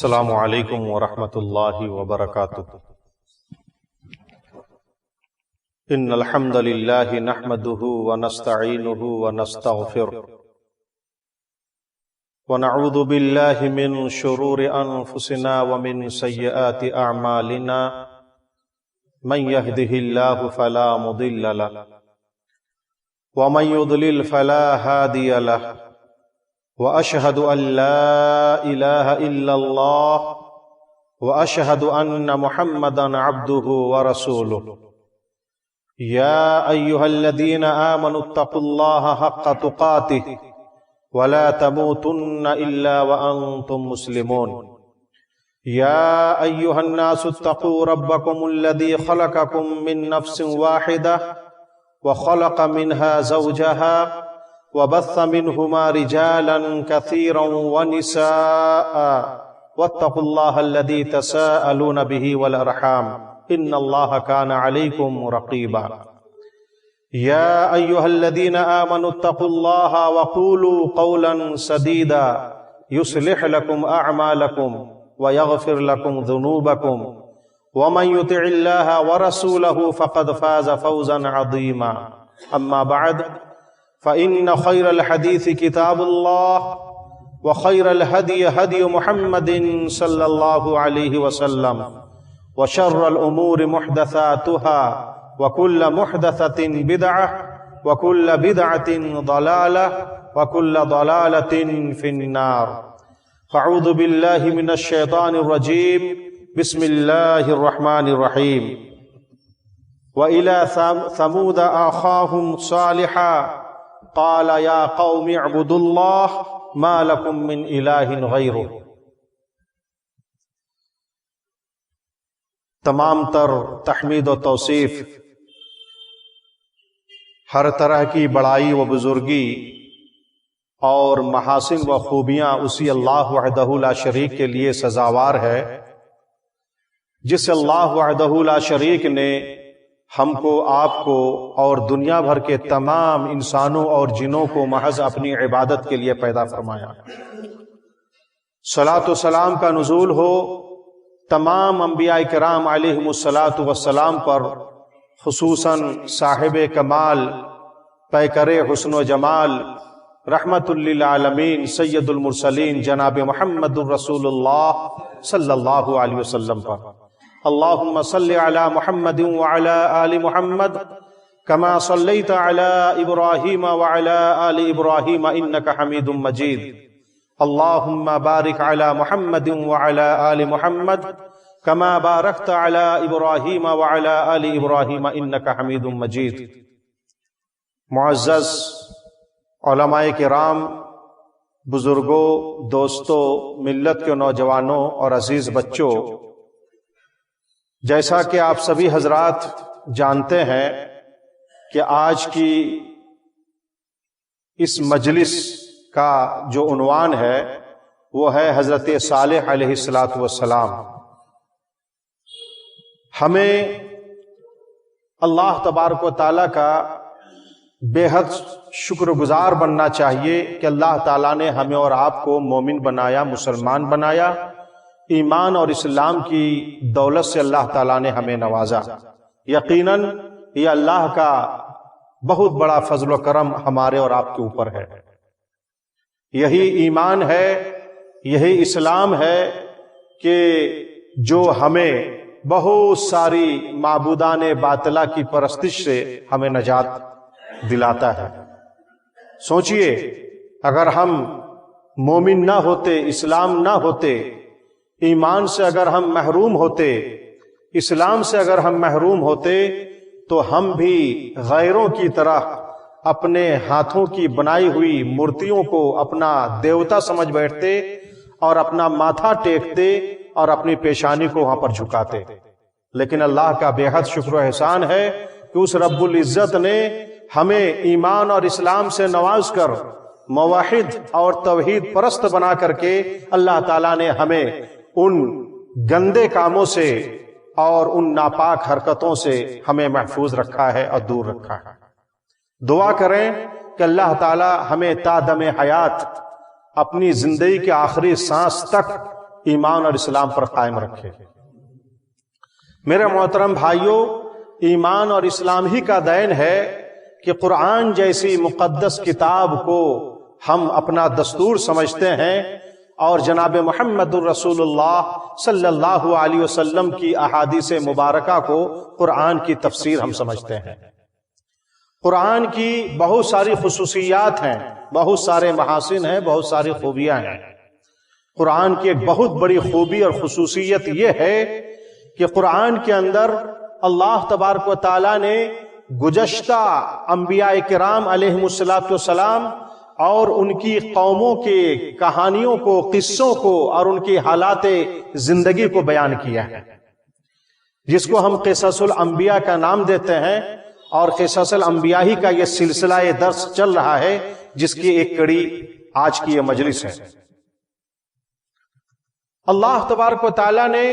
السلام علیکم ورحمۃ اللہ وبرکاتہ۔ ان الحمد للہ نحمده ونستعینه ونستغفره ونعوذ باللہ من شرور انفسنا ومن سیئات اعمالنا من يهده اللہ فلا مضل له ومن يضلل فلا هادی له وأشهد أن لا إله إلا الله وأشهد أن محمدًا عبده ورسوله يا أيها الذين آمنوا اتقوا الله حق تقاته ولا تموتن إلا وأنتم مسلمون يا أيها الناس اتقوا ربكم الذي خلقكم من نفس واحدة وخلق منها زوجها وبث منهما رجالا كثيرا ونساء واتقوا الله الذي تساءلون به والأرحام إن الله كان عليكم رقيبا يا أيها الذين آمنوا اتقوا الله وقولوا قولا سديدا يصلح لكم أعمالكم ويغفر لكم ذنوبكم ومن يطع الله ورسوله فقد فاز فوزا عظيما أما بعد فإن خير الحديث كتاب الله وخير الهدي هدي محمد صلى الله عليه وسلم وشر الأمور محدثاتها وكل محدثة بدعة وكل بدعة ضلالة وكل ضلالة في النار فأعوذ بالله من الشيطان الرجيم بسم الله الرحمن الرحيم وإلى ثمود أخاهم صالحا قال یا قوم اعبدوا اللہ ما لکم من الہ غیرہ۔ تمام تر تحمید و توصیف، ہر طرح کی بڑائی و بزرگی اور محاسن و خوبیاں اسی اللہ وحدہ لا شریک کے لیے سزاوار ہے، جس اللہ وحدہ لا شریک نے ہم کو، آپ کو اور دنیا بھر کے تمام انسانوں اور جنوں کو محض اپنی عبادت کے لیے پیدا فرمایا۔ صلاۃ و سلام کا نزول ہو تمام انبیاء کرام علیہم الصلاۃ والسلام پر، خصوصاً صاحب کمال، پیکر حسن و جمال، رحمت للعالمین، سید المرسلین، جناب محمد الرسول اللہ صلی اللہ علیہ وسلم پر۔ اللہم صل علی محمد وعلی آل محمد کما صلیت علی ابراہیم وعلی آل ابراہیم انک حمید مجید۔ اللہم بارک علی محمد وعلی آل محمد کما بارکت علی ابراہیم وعلی آل ابراہیم انک حمید مجید۔ معزز علماء کرام، بزرگوں، دوستوں، ملت کے نوجوانوں اور عزیز بچوں، جیسا کہ آپ سبھی حضرات جانتے ہیں کہ آج کی اس مجلس کا جو عنوان ہے وہ ہے حضرت صالح علیہ الصلاۃ والسلام۔ ہمیں اللہ تبارک و تعالیٰ کا بے حد شکر گزار بننا چاہیے کہ اللہ تعالیٰ نے ہمیں اور آپ کو مومن بنایا، مسلمان بنایا، ایمان اور اسلام کی دولت سے اللہ تعالیٰ نے ہمیں نوازا۔ یقیناً یہ اللہ کا بہت بڑا فضل و کرم ہمارے اور آپ کے اوپر ہے۔ یہی ایمان ہے، یہی اسلام ہے کہ جو ہمیں بہت ساری معبودان باطلہ کی پرستش سے ہمیں نجات دلاتا ہے۔ سوچئے، اگر ہم مومن نہ ہوتے، اسلام نہ ہوتے، ایمان سے اگر ہم محروم ہوتے، اسلام سے اگر ہم محروم ہوتے، تو ہم بھی غیروں کی طرح اپنے ہاتھوں کی بنائی ہوئی مورتیوں کو اپنا دیوتا سمجھ بیٹھتے اور اپنا ماتھا ٹیکتے اور اپنی پیشانی کو وہاں پر جھکاتے۔ لیکن اللہ کا بے حد شکر و احسان ہے کہ اس رب العزت نے ہمیں ایمان اور اسلام سے نواز کر موحد اور توحید پرست بنا کر کے اللہ تعالیٰ نے ہمیں ان گندے کاموں سے اور ان ناپاک حرکتوں سے ہمیں محفوظ رکھا ہے اور دور رکھا ہے۔ دعا کریں کہ اللہ تعالی ہمیں تا دم حیات، اپنی زندگی کے آخری سانس تک ایمان اور اسلام پر قائم رکھے۔ میرے محترم بھائیوں، ایمان اور اسلام ہی کا دین ہے کہ قرآن جیسی مقدس کتاب کو ہم اپنا دستور سمجھتے ہیں اور جناب محمد الرسول اللہ صلی اللہ علیہ وسلم کی احادیث مبارکہ کو قرآن کی تفسیر ہم سمجھتے ہیں۔ قرآن کی بہت ساری خصوصیات ہیں، بہت سارے محاسن ہیں، بہت ساری خوبیاں ہیں۔ قرآن کی ایک بہت بڑی خوبی اور خصوصیت یہ ہے کہ قرآن کے اندر اللہ تبارک و تعالیٰ نے گزشتہ انبیاء کرام علیہم السلام اور ان کی قوموں کے کہانیوں کو، قصوں کو اور ان کی حالات زندگی کو بیان کیا ہے، جس کو ہم قصص الانبیاء کا نام دیتے ہیں، اور قصص الانبیاء ہی کا یہ سلسلہ یہ درس چل رہا ہے جس کی ایک کڑی آج کی یہ مجلس ہے۔ اللہ تبارک و تعالیٰ نے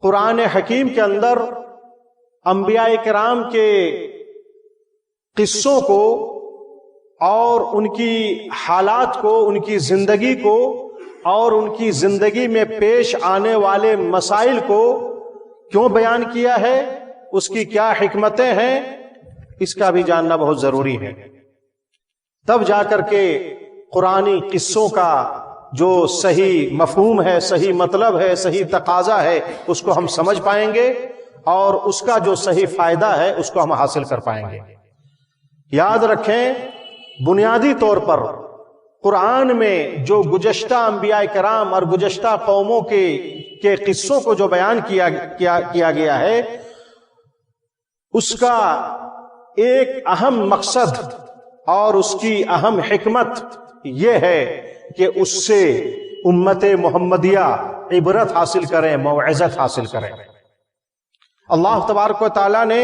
قرآن حکیم کے اندر انبیاء کرام کے قصوں کو اور ان کی حالات کو، ان کی زندگی کو اور ان کی زندگی میں پیش آنے والے مسائل کو کیوں بیان کیا ہے، اس کی کیا حکمتیں ہیں، اس کا بھی جاننا بہت ضروری ہے۔ تب جا کر کے قرآنی قصوں کا جو صحیح مفہوم ہے، صحیح مطلب ہے، صحیح تقاضا ہے، اس کو ہم سمجھ پائیں گے اور اس کا جو صحیح فائدہ ہے اس کو ہم حاصل کر پائیں گے۔ یاد رکھیں، بنیادی طور پر قرآن میں جو گزشتہ انبیاء کرام اور گزشتہ قوموں کے قصوں کو جو بیان کیا گیا ہے، اس کا ایک اہم مقصد اور اس کی اہم حکمت یہ ہے کہ اس سے امت محمدیہ عبرت حاصل کریں، موعظت حاصل کریں۔ اللہ تبارک و تعالیٰ نے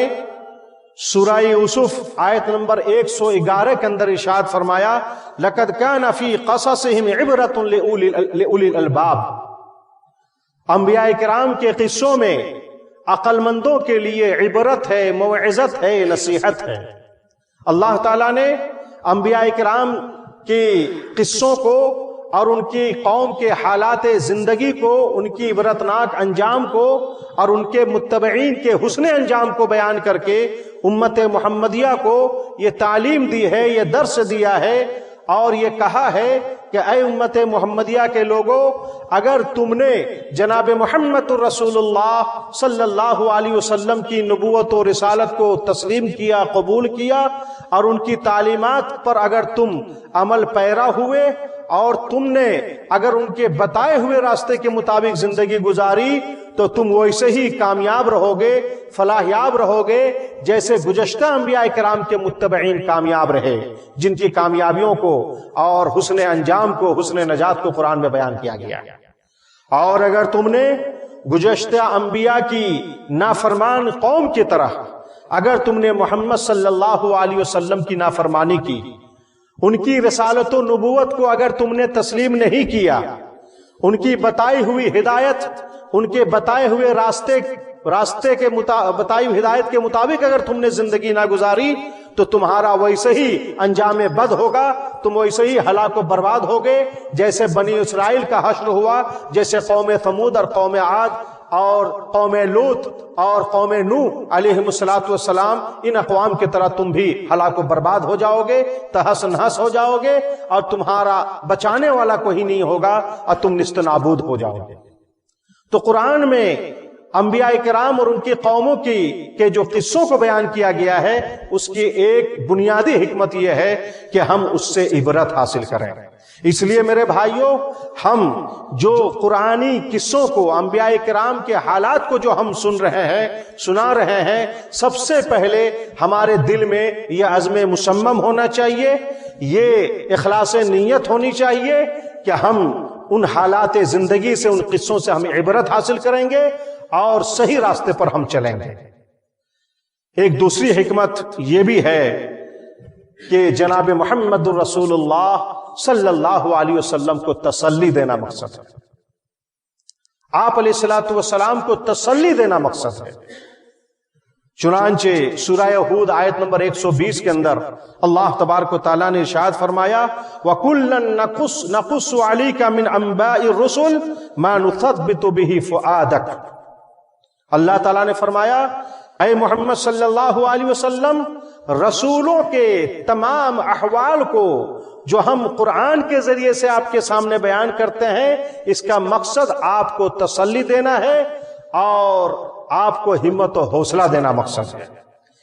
سورہ یوسف آیت نمبر 111 کے اندر ارشاد فرمایا، لَقَدْ كَانَ فِي قَصَصِهِمْ عِبْرَةٌ لِأُولِي الْأَلْبَابِ، انبیاء کرام کے قصوں میں عقل مندوں کے لیے عبرت ہے، موعظت ہے، نصیحت ہے۔ اللہ تعالیٰ نے انبیاء کرام کے قصوں کو اور ان کی قوم کے حالات زندگی کو، ان کی عبرتناک انجام کو اور ان کے متبعین کے حسن انجام کو بیان کر کے امت محمدیہ کو یہ تعلیم دی ہے، یہ درس دیا ہے اور یہ کہا ہے کہ اے امت محمدیہ کے لوگوں، اگر تم نے جناب محمد الرسول اللہ صلی اللہ علیہ وسلم کی نبوت و رسالت کو تسلیم کیا، قبول کیا اور ان کی تعلیمات پر اگر تم عمل پیرا ہوئے اور تم نے اگر ان کے بتائے ہوئے راستے کے مطابق زندگی گزاری تو تم ویسے ہی کامیاب رہو گے، فلاحیاب رہو گے جیسے گزشتہ انبیاء کرام کے متبعین کامیاب رہے، جن کی کامیابیوں کو اور حسن انجام کو، حسن نجات کو قرآن میں بیان کیا گیا۔ اور اگر تم نے گزشتہ انبیاء کی نافرمان قوم کی طرح اگر تم نے محمد صلی اللہ علیہ وسلم کی نافرمانی کی، ان کی رسالت و نبوت کو اگر تم نے تسلیم نہیں کیا، ان کی بتائی ہوئی ہدایت، ان کے بتائے ہوئے راستے کے بتائی ہوئی ہدایت کے مطابق اگر تم نے زندگی نہ گزاری تو تمہارا ویسے ہی انجام بد ہوگا، تم ویسے ہی ہلاک و برباد ہوگے جیسے بنی اسرائیل کا حشر ہوا، جیسے قوم ثمود اور قوم عاد اور قوم لوط اور قوم نوح علیہم السلام، ان اقوام کی طرح تم بھی ہلاک و برباد ہو جاؤ گے، تہس نہس ہو جاؤ گے اور تمہارا بچانے والا کوئی نہیں ہوگا اور تم نیست نابود ہو جاؤ گے۔ تو قرآن میں انبیاء کرام اور ان کی قوموں کے جو قصوں کو بیان کیا گیا ہے، اس کی ایک بنیادی حکمت یہ ہے کہ ہم اس سے عبرت حاصل کریں۔ اس لیے میرے بھائیوں، ہم جو قرآنی قصوں کو، انبیاء کرام کے حالات کو جو ہم سنا رہے ہیں، سب سے پہلے ہمارے دل میں یہ عزم مصمم ہونا چاہیے، یہ اخلاص نیت ہونی چاہیے کہ ہم ان حالات زندگی سے، ان قصوں سے ہم عبرت حاصل کریں گے اور صحیح راستے پر ہم چلیں گے۔ ایک دوسری حکمت یہ بھی ہے کہ جناب محمد الرسول اللہ صلی اللہ علیہ وسلم کو تسلی دینا مقصد ہے، آپ علیہ الصلوۃ والسلام کو تسلی دینا مقصد ہے۔ چنانچہ سورہ ہود آیت نمبر 120 کے اندر اللہ تبارک و تعالیٰ نے ارشاد فرمایا وَكُلًّا نَقُصُّ عَلَيْكَ مِنْ أَنْبَاءِ الرُّسُلِ مَا نُثَبِّتُ بِهِ فُؤَادَكَ۔ اللہ تعالیٰ نے فرمایا اے محمد صلی اللہ علیہ وسلم، رسولوں کے تمام احوال کو جو ہم قرآن کے ذریعے سے آپ کے سامنے بیان کرتے ہیں، اس کا مقصد آپ کو تسلی دینا ہے اور آپ کو ہمت و حوصلہ دینا مقصد ہے۔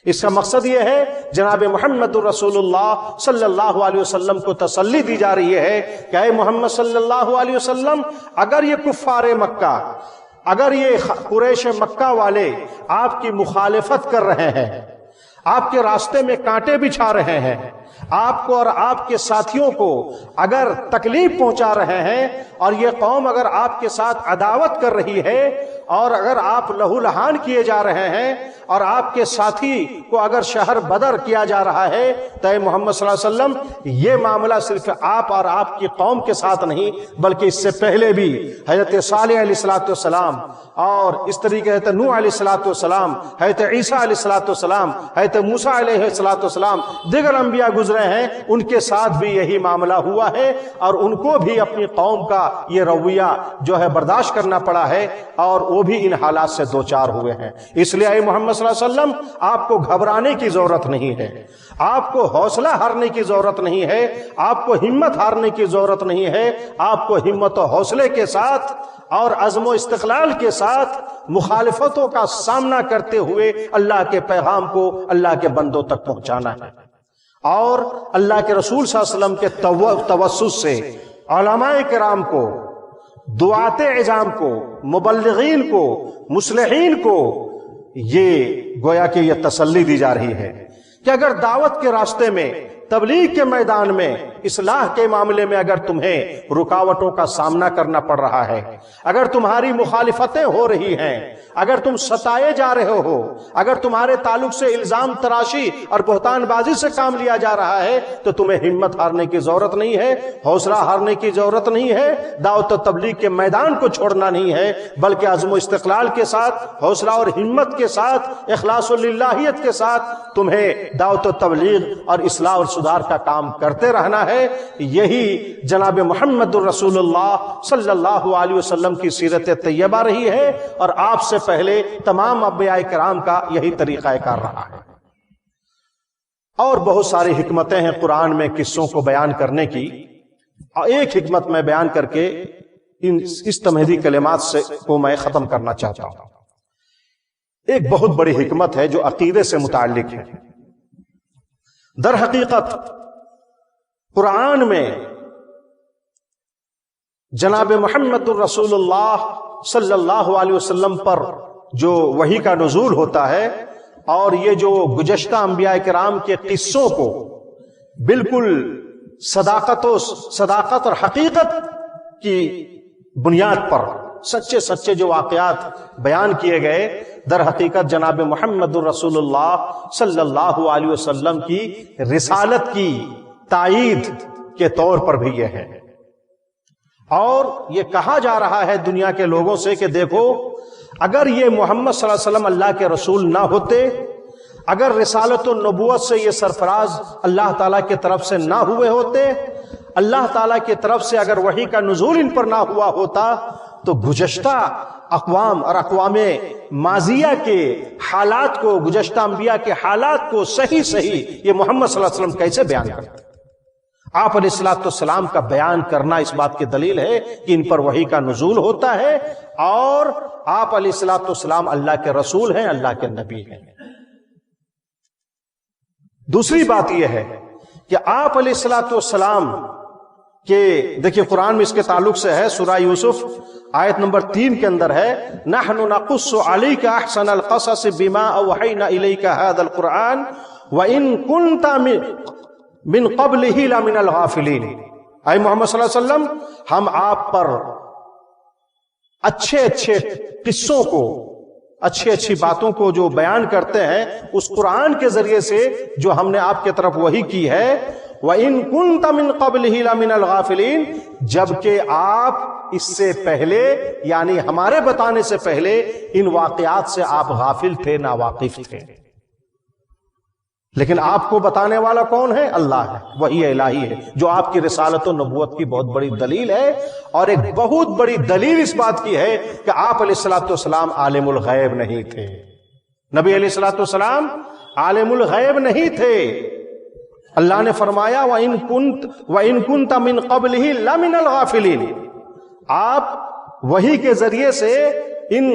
اس کا مقصد یہ ہے جناب محمد رسول اللہ صلی اللہ علیہ وسلم کو تسلی دی جا رہی ہے کہ اے محمد صلی اللہ علیہ وسلم، اگر یہ کفار مکہ، اگر یہ قریش مکہ والے آپ کی مخالفت کر رہے ہیں، آپ کے راستے میں کانٹے بچھا رہے ہیں، آپ کو اور آپ کے ساتھیوں کو اگر تکلیف پہنچا رہے ہیں، اور یہ قوم اگر آپ کے ساتھ عداوت کر رہی ہے، اور اگر آپ لہو لہان کیے جا رہے ہیں، اور آپ کے ساتھی کو اگر شہر بدر کیا جا رہا ہے، تو اے محمد صلی اللہ علیہ وسلم، یہ معاملہ صرف آپ اور آپ کی قوم کے ساتھ نہیں بلکہ اس سے پہلے بھی حضرت صالح علیہ السلام اور اس طریقے حضرت نوح علیہ السلام، حضرت عیسیٰ علیہ السلام، حضرت موسیٰ علیہ السلام، دیگر انبیاء گزرے ہیں، ان کے ساتھ بھی یہی معاملہ ہوا ہے، اور ان کو بھی اپنی قوم کا یہ رویہ جو ہے برداشت کرنا پڑا ہے، اور وہ بھی ان حالات سے دوچار ہوئے ہیں۔ اس لیے اے محمد صلی اللہ علیہ وسلم، آپ کو گھبرانے کی ضرورت نہیں ہے، آپ کو حوصلہ ہارنے کی ضرورت نہیں ہے، آپ کو ہمت ہارنے کی ضرورت نہیں ہے، آپ کو ہمت و حوصلے کے ساتھ اور عزم و استقلال کے ساتھ مخالفتوں کا سامنا کرتے ہوئے اللہ کے پیغام کو اللہ کے بندوں تک پہنچانا ہے، اور اللہ کے رسول صلی اللہ علیہ وسلم کے توسط سے علماء کرام کو، دعات عظام کو، مبلغین کو، مصلحین کو یہ گویا کہ یہ تسلی دی جا رہی ہے کہ اگر دعوت کے راستے میں، تبلیغ کے میدان میں، اصلاح کے معاملے میں اگر تمہیں رکاوٹوں کا سامنا کرنا پڑ رہا ہے، اگر تمہاری مخالفتیں ہو رہی ہیں، اگر تم ستائے جا رہے ہو، اگر تمہارے تعلق سے الزام تراشی اور بہتان بازی سے کام لیا جا رہا ہے، تو تمہیں ہمت ہارنے کی ضرورت نہیں ہے، حوصلہ ہارنے کی ضرورت نہیں ہے، دعوت و تبلیغ کے میدان کو چھوڑنا نہیں ہے، بلکہ عزم و استقلال کے ساتھ، حوصلہ اور ہمت کے ساتھ، اخلاص و للہیت کے ساتھ تمہیں دعوت و تبلیغ اور اصلاح اور سدھار کا کام کرتے رہنا ہے۔ یہی جناب محمد الرسول اللہ صلی اللہ علیہ وسلم کی سیرت طیبہ رہی ہے، اور آپ سے پہلے تمام انبیاء کرام کا یہی طریقہ کار رہا ہے۔ اور بہت ساری حکمتیں ہیں قرآن میں قصوں کو بیان کرنے کی، اور ایک حکمت میں بیان کر کے اس تمہیدی کلمات سے کو میں ختم کرنا چاہتا ہوں۔ ایک بہت بڑی حکمت ہے جو عقیدے سے متعلق ہے۔ در حقیقت قرآن میں جناب محمد الرسول اللہ صلی اللہ علیہ وسلم پر جو وحی کا نزول ہوتا ہے، اور یہ جو گزشتہ انبیاء کرام کے قصوں کو بالکل صداقت اور حقیقت کی بنیاد پر سچے سچے جو واقعات بیان کیے گئے، در حقیقت جناب محمد الرسول اللہ صلی اللہ علیہ وسلم کی رسالت کی تائید کے طور پر بھی یہ ہے۔ اور یہ کہا جا رہا ہے دنیا کے لوگوں سے کہ دیکھو، اگر یہ محمد صلی اللہ علیہ وسلم اللہ کے رسول نہ ہوتے، اگر رسالت و نبوت سے یہ سرفراز اللہ تعالیٰ کی طرف سے نہ ہوئے ہوتے، اللہ تعالیٰ کی طرف سے اگر وحی کا نزول ان پر نہ ہوا ہوتا، تو گزشتہ اقوام اور اقوام ماضیہ کے حالات کو، گزشتہ انبیاء کے حالات کو صحیح یہ محمد صلی اللہ علیہ وسلم کیسے بیان کرتے؟ آپ علیہ السلام کا بیان کرنا اس بات کی دلیل ہے کہ ان پر وحی کا نزول ہوتا ہے، اور آپ علیہ السلام اللہ کے رسول ہیں، اللہ کے نبی ہیں۔ دوسری بات یہ ہے کہ آپ علیہ السلام کہ دیکھیے قرآن میں اس کے تعلق سے ہے، سورہ یوسف آیت نمبر 3 کے اندر ہے نحن نقص علیک احسن القصص بما اوحینا الیک هذا القرآن وان كنت من قبلہ لمن الغافلین۔ اے محمد صلی اللہ علیہ وسلم، ہم آپ پر اچھے قصوں کو، اچھی باتوں کو جو بیان کرتے ہیں اس قرآن کے ذریعے سے جو ہم نے آپ کے طرف وحی کی ہے، وَإِن كُنْتَ مِن قَبْلِهِ لَمِنَ الْغَافِلِينَ، جبکہ آپ اس سے پہلے یعنی ہمارے بتانے سے پہلے ان واقعات سے آپ غافل تھے، ناواقف تھے۔ لیکن آپ کو بتانے والا کون ہے؟ اللہ ہے، وحی الہی ہے، جو آپ کی رسالت و نبوت کی بہت بڑی دلیل ہے۔ اور ایک بہت بڑی دلیل اس بات کی ہے کہ آپ علیہ الصلوۃ والسلام عالم الغیب نہیں تھے۔ نبی علیہ الصلوۃ والسلام عالم الغیب نہیں تھے۔ اللہ نے فرمایا وَإِن كُنْتَ مِن قَبْلِهِ لَمِنَ الْغَافِلِينَ، آپ وحی کے ذریعے سے ان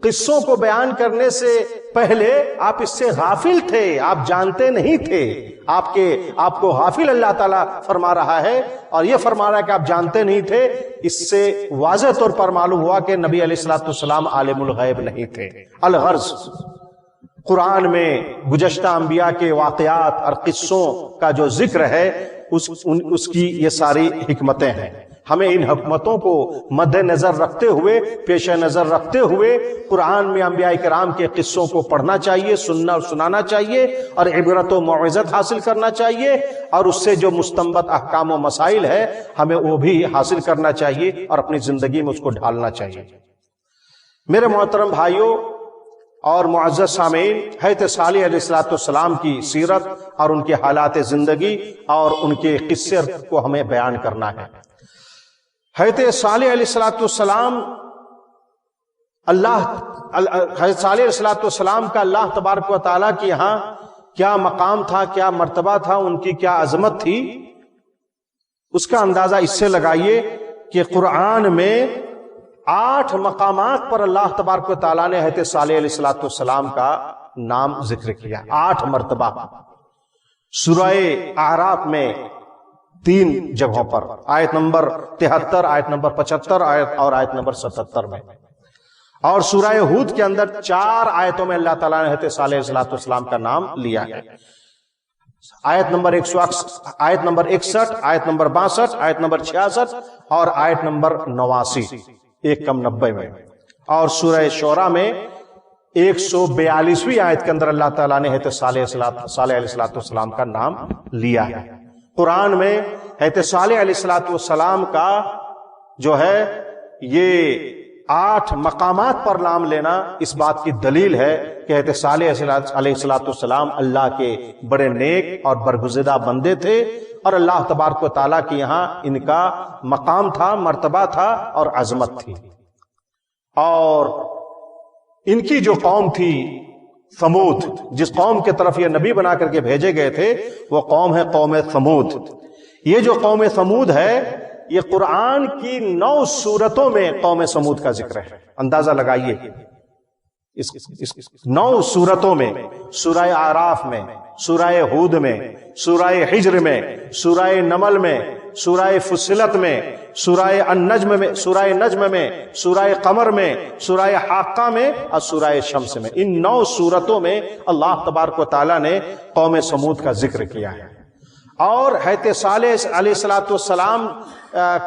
قصوں کو بیان کرنے سے پہلے آپ اس سے غافل تھے، آپ جانتے نہیں تھے، آپ کو غافل اللہ تعالیٰ فرما رہا ہے، اور یہ فرما رہا ہے کہ آپ جانتے نہیں تھے۔ اس سے واضح طور پر معلوم ہوا کہ نبی علیہ الصلوۃ والسلام عالم الغیب نہیں تھے۔ الغرض، قرآن میں گزشتہ انبیاء کے واقعات اور قصوں کا جو ذکر ہے اس کی یہ ساری حکمتیں ہیں۔ ہمیں ان حکمتوں کو مد نظر رکھتے ہوئے، پیش نظر رکھتے ہوئے قرآن میں انبیاء کرام کے قصوں کو پڑھنا چاہیے، سننا اور سنانا چاہیے، اور عبرت و موعظت حاصل کرنا چاہیے، اور اس سے جو مستنبط احکام و مسائل ہے ہمیں وہ بھی حاصل کرنا چاہیے اور اپنی زندگی میں اس کو ڈھالنا چاہیے۔ میرے محترم بھائیوں اور معزز سامعین، حضرت صالح علیہ السلام کی سیرت اور ان کے حالات زندگی اور ان کے قصے کو ہمیں بیان کرنا ہے۔ حضرت صالح علیہ السلام حضرت صالح علیہ السلام کا اللہ تبارک و تعالیٰ کی یہاں کیا مقام تھا، کیا مرتبہ تھا، ان کی کیا عظمت تھی، اس کا اندازہ اس سے لگائیے کہ قرآن میں 8 مقامات پر اللہ تبارک و تعالیٰ نے حضرت صالح علیہ السلام کا نام ذکر کیا، 8 مرتبہ۔ سورہ اعراف میں 3 جگہوں پر، آیت نمبر 73، آیت نمبر 75 اور آیت نمبر 77 میں، اور سورہ ہود کے اندر 4 آیتوں میں اللہ تعالیٰ نے حضرت صالح علیہ السلام کا نام لیا ہے۔ آیت نمبر 61، آیت نمبر 61، آیت نمبر 62، آیت نمبر 66 اور آیت نمبر 89، 1 کم 90 میں، اور سورہ شعراء میں 142ویں آیت کے اندر اللہ تعالیٰ نے حضرت صالح علیہ السلام کا نام لیا ہے۔ قرآن میں حضرت صالح علیہ السلام کا جو ہے یہ 8 مقامات پر نام لینا اس بات کی دلیل ہے کہ حضرت صالح علیہ السلام اللہ کے بڑے نیک اور برگزیدہ بندے تھے، اور اللہ تبارک و تعالیٰ کی یہاں ان کا مقام تھا، مرتبہ تھا اور عظمت تھی۔ اور ان کی جو قوم تھی ثمود، جس قوم کے طرف یہ نبی بنا کر کے بھیجے گئے تھے، وہ قوم ہے قوم ثمود۔ یہ جو قوم ثمود ہے، یہ قرآن کی 9 سورتوں میں قوم ثمود کا ذکر ہے۔ اندازہ لگائیے، اس 9 سورتوں میں، سورہ اعراف میں، سورہ ہود میں، سورہ حجر میں، سورہ نمل میں، سورہ فصلت میں، سورہ النجم میں، سورہ نجم میں، سورہ قمر میں، سورہ حاقہ میں اور سورہ شمس میں، ان 9 سورتوں میں اللہ تبارک و تعالیٰ نے قوم ثمود کا ذکر کیا ہے۔ اور حضرت صالح علیہ السلام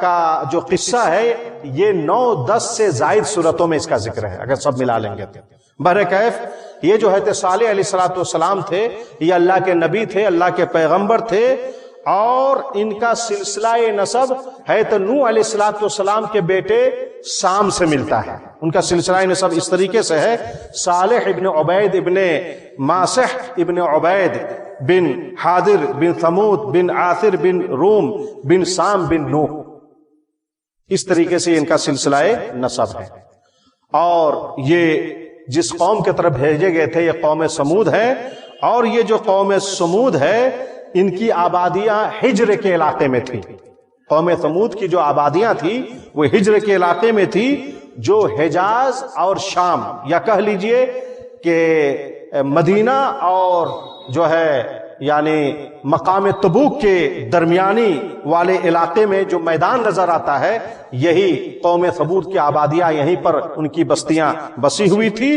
کا جو قصہ ہے یہ 9-10 سے زائد سورتوں میں اس کا ذکر ہے، اگر سب ملا لیں گے تو۔ بہرکیف یہ جو حضرت صالح علیہ السلام تھے، یہ اللہ کے نبی تھے، اللہ کے پیغمبر تھے، اور ان کا سلسلہ نسب حضرت نوح علیہ السلام کے بیٹے سام سے ملتا ہے۔ ان کا سلسلہ نسب اس طریقے سے ہے: صالح ابن عبید ابن ماسح ابن عبید بن حاضر بن ثمود بن آثر بن روم بن سام بن نوح، اس طریقے سے ان کا سلسلہ نسب ہے۔ اور یہ جس قوم کے طرف بھیجے گئے تھے یہ قوم ثمود ہے، اور یہ جو قوم ثمود ہے ان کی آبادیاں ہجر کے علاقے میں تھی۔ قوم ثمود کی جو آبادیاں تھی وہ ہجر کے علاقے میں تھی، جو حجاز اور شام، یا کہہ لیجئے کہ مدینہ اور جو ہے یعنی مقام تبوک کے درمیانی والے علاقے میں جو میدان نظر آتا ہے، یہی قوم ثمود کی آبادیاں، یہیں پر ان کی بستیاں بسی ہوئی تھی،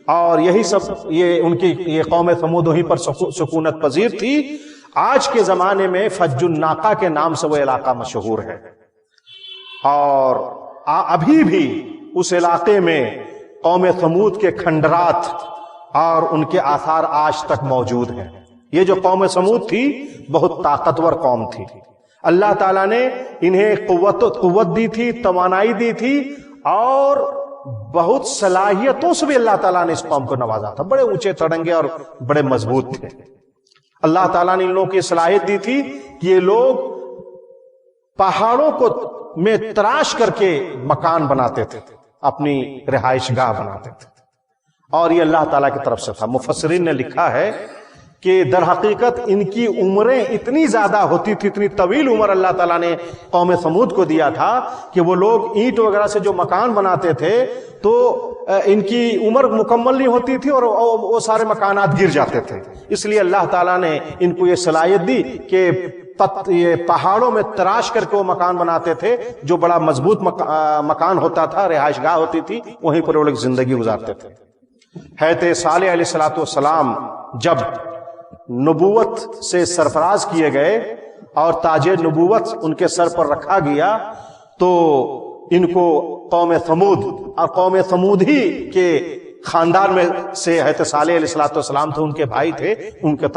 اور یہی سب یہ قوم ثمود وہیں پر سکونت پذیر تھی۔ آج کے زمانے میں فج الناقہ کے نام سے وہ علاقہ مشہور ہے، اور ابھی بھی اس علاقے میں قوم ثمود کے کھنڈرات اور ان کے آثار آج تک موجود ہیں۔ یہ جو قوم ثمود تھی بہت طاقتور قوم تھی، اللہ تعالیٰ نے انہیں قوت دی تھی، توانائی دی تھی، اور بہت صلاحیتوں سے بھی اللہ تعالیٰ نے اس قوم کو نوازا تھا۔ بڑے اونچے تڑنگے اور بڑے مضبوط تھے۔ اللہ تعالیٰ نے ان لوگوں کی صلاحیت دی تھی کہ یہ لوگ پہاڑوں کو میں تراش کر کے مکان بناتے تھے، اپنی رہائش گاہ بناتے تھے، اور یہ اللہ تعالیٰ کی طرف سے تھا۔ مفسرین نے لکھا ہے کہ در حقیقت ان کی عمریں اتنی زیادہ ہوتی تھی، اتنی طویل عمر اللہ تعالیٰ نے قوم سمود کو دیا تھا کہ وہ لوگ اینٹ وغیرہ سے جو مکان بناتے تھے تو ان کی عمر مکمل نہیں ہوتی تھی اور وہ سارے مکانات گر جاتے تھے۔ اس لیے اللہ تعالیٰ نے ان کو یہ صلاحیت دی کہ یہ پہاڑوں میں تراش کر کے وہ مکان بناتے تھے، جو بڑا مضبوط مکان ہوتا تھا، رہائش گاہ ہوتی تھی، وہیں پر وہ لوگ زندگی گزارتے تھے۔ حضرت صالح علیہ السلام جب نبوت سے سرفراز کیے گئے اور تاج نبوت ان کے سر پر رکھا گیا تو ان کو قوم ثمود اور قوم ثمود ہی کے خاندان میں سے حضرت صالح علیہ السلام تھے، ان کے بھائی تھے، ان کے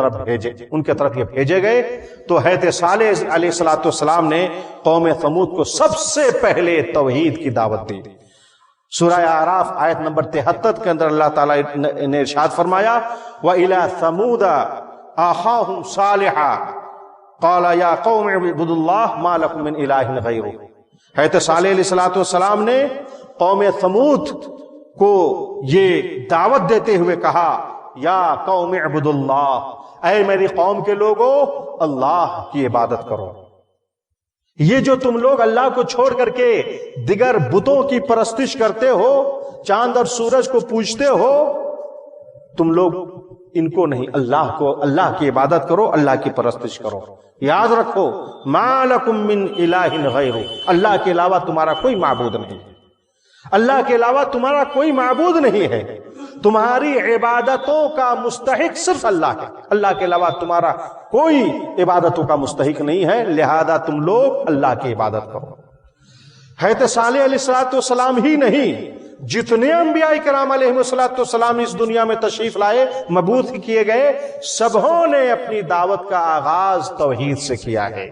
طرف یہ بھیجے گئے۔ تو حضرت صالح علیہ السلام نے قوم ثمود کو سب سے پہلے توحید کی دعوت دی۔ سورہ اعراف آیت نمبر 73 کے اندر اللہ تعالیٰ نے ارشاد فرمایا وَإِلَى ثَمُودَ أَخَاهُمْ صَالِحًا قَالَ يَا قَوْمِ اعْبُدُوا اللَّهَ مَا لَكُم مِّنْ إِلَٰهٍ غَيْرُهُ۔ حضرت صالح علیہ السلام نے قوم ثمود کو یہ دعوت دیتے ہوئے کہا یا قوم اعبدوا اللہ، اے میری قوم کے لوگوں اللہ کی عبادت کرو۔ یہ جو تم لوگ اللہ کو چھوڑ کر کے دیگر بتوں کی پرستش کرتے ہو، چاند اور سورج کو پوجتے ہو، تم لوگ ان کو نہیں، اللہ کو، اللہ کی عبادت کرو، اللہ کی پرستش کرو۔ یاد رکھو ما لکم من الہ غیرہ، اللہ کے علاوہ تمہارا کوئی معبود نہیں، اللہ کے علاوہ تمہارا کوئی معبود نہیں ہے، تمہاری عبادتوں کا مستحق صرف اللہ ہے، اللہ کے علاوہ تمہارا کوئی عبادتوں کا مستحق نہیں ہے، لہذا تم لوگ اللہ کی عبادت کرو۔ حضرت صالح علیہ السلام ہی نہیں، جتنے انبیاء کرام علیہ السلام اس دنیا میں تشریف لائے، مبعوث کیے گئے، سبوں نے اپنی دعوت کا آغاز توحید سے کیا ہے۔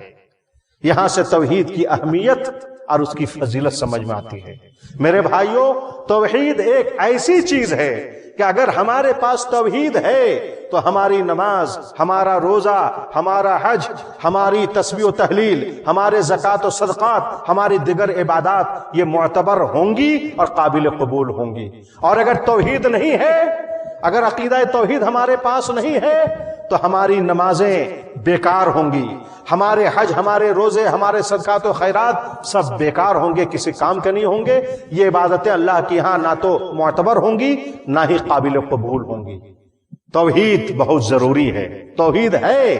یہاں سے توحید کی اہمیت اور اس کی فضیلت سمجھ میں آتی ہے۔ میرے بھائیوں، توحید ایک ایسی چیز ہے کہ اگر ہمارے پاس توحید ہے تو ہماری نماز، ہمارا روزہ، ہمارا حج، ہماری تسبیح و تحلیل، ہمارے زکوٰۃ و صدقات، ہماری دیگر عبادات یہ معتبر ہوں گی اور قابل قبول ہوں گی۔ اور اگر توحید نہیں ہے، اگر عقیدہ توحید ہمارے پاس نہیں ہے تو ہماری نمازیں بیکار ہوں گی، ہمارے حج، ہمارے روزے، ہمارے صدقات و خیرات سب بیکار ہوں گے، کسی کام کے نہیں ہوں گے۔ یہ عبادتیں اللہ کے ہاں نہ تو معتبر ہوں گی نہ ہی قابل قبول ہوں گی۔ توحید بہت ضروری ہے۔ توحید ہے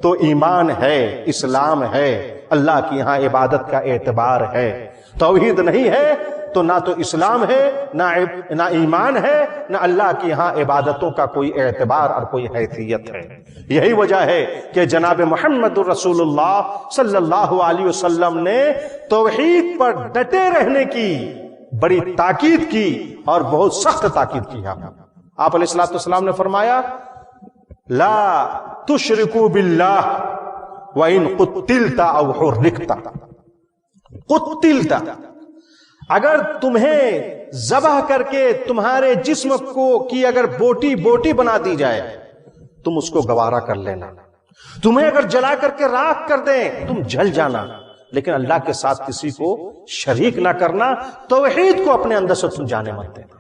تو ایمان ہے، اسلام ہے، اللہ کی یہاں عبادت کا اعتبار ہے۔ توحید نہیں ہے تو نہ تو اسلام ہے، نہ ایمان ہے، نہ اللہ کی یہاں عبادتوں کا کوئی اعتبار اور کوئی حیثیت ہے۔ یہی وجہ ہے کہ جناب محمد رسول اللہ صلی اللہ علیہ وسلم نے توحید پر ڈٹے رہنے کی بڑی تاکید کی اور بہت سخت تاکید کی۔ آپ علیہ السلام نے فرمایا لا تشرکوا باللہ وَإِن قُتِّلْتَ أَوْ حُرِّقْتَ۔ قتلت، اگر تمہیں ذبح کر کے تمہارے جسم کو کی اگر بوٹی بوٹی بنا دی جائے تم اس کو گوارا کر لینا، تمہیں اگر جلا کر کے راکھ کر دیں تم جل جانا، لیکن اللہ کے ساتھ کسی کو شریک نہ کرنا، توحید کو اپنے اندر سے تم جانے مت دینا۔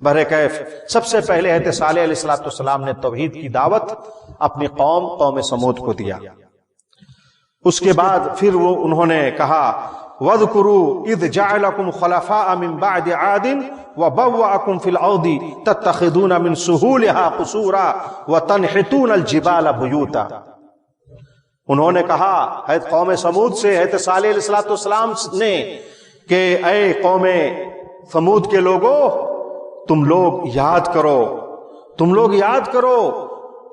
بہرکیف سب سے پہلے حضرت صالح علیہ السلام نے توحید کی دعوت اپنی قوم سمود کو دیا۔ اس کے بعد پھر انہوں نے کہا وَاذْكُرُوا إِذْ جَعَلَكُمْ خُلَفَاءَ مِنْ بَعْدِ عَادٍ وَبَوَّأَكُمْ فِي الْأَرْضِ تَتَّخِذُونَ مِنْ سُهُولِهَا قُصُورًا وَتَنْحِتُونَ الْجِبَالَ بُيُوتًا۔ انہوں نے کہا حضرت قوم سمود سے، حضرت صالح علیہ السلام نے، کہ اے قوم سمود کے لوگوں، تم لوگ یاد کرو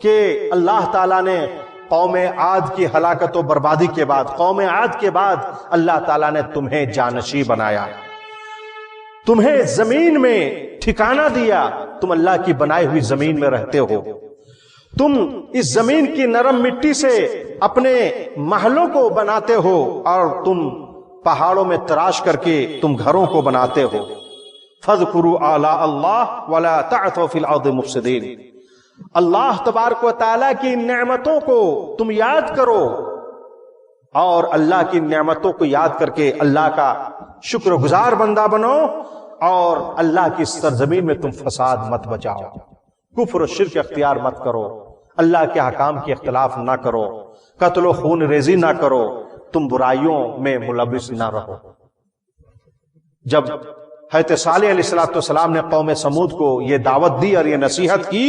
کہ اللہ تعالیٰ نے قوم عاد کی ہلاکت و بربادی کے بعد، قوم عاد کے بعد اللہ تعالیٰ نے تمہیں جانشین بنایا، تمہیں زمین میں ٹھکانہ دیا، تم اللہ کی بنائی ہوئی زمین میں رہتے ہو، تم اس زمین کی نرم مٹی سے اپنے محلوں کو بناتے ہو اور تم پہاڑوں میں تراش کر کے تم گھروں کو بناتے ہو۔ فَاذْكُرُوا آلاءَ اللَّهِ وَلَا تَعْثَوْا فِي الْأَرْضِ مُفْسِدِينَ۔ اللہ تبارک و تعالیٰ کی نعمتوں کو تم یاد کرو اور اللہ کی نعمتوں کو یاد کر کے اللہ کا شکر گزار بندہ بنو، اور اللہ کی سرزمین میں تم فساد مت بچاؤ، کفر و شرک اختیار مت کرو، اللہ کے احکام کی اختلاف نہ کرو، قتل و خون ریزی نہ کرو، تم برائیوں میں ملوث نہ رہو۔ جب حضرت صالح علیہ السلام نے قوم سمود کو یہ دعوت دی اور یہ نصیحت کی،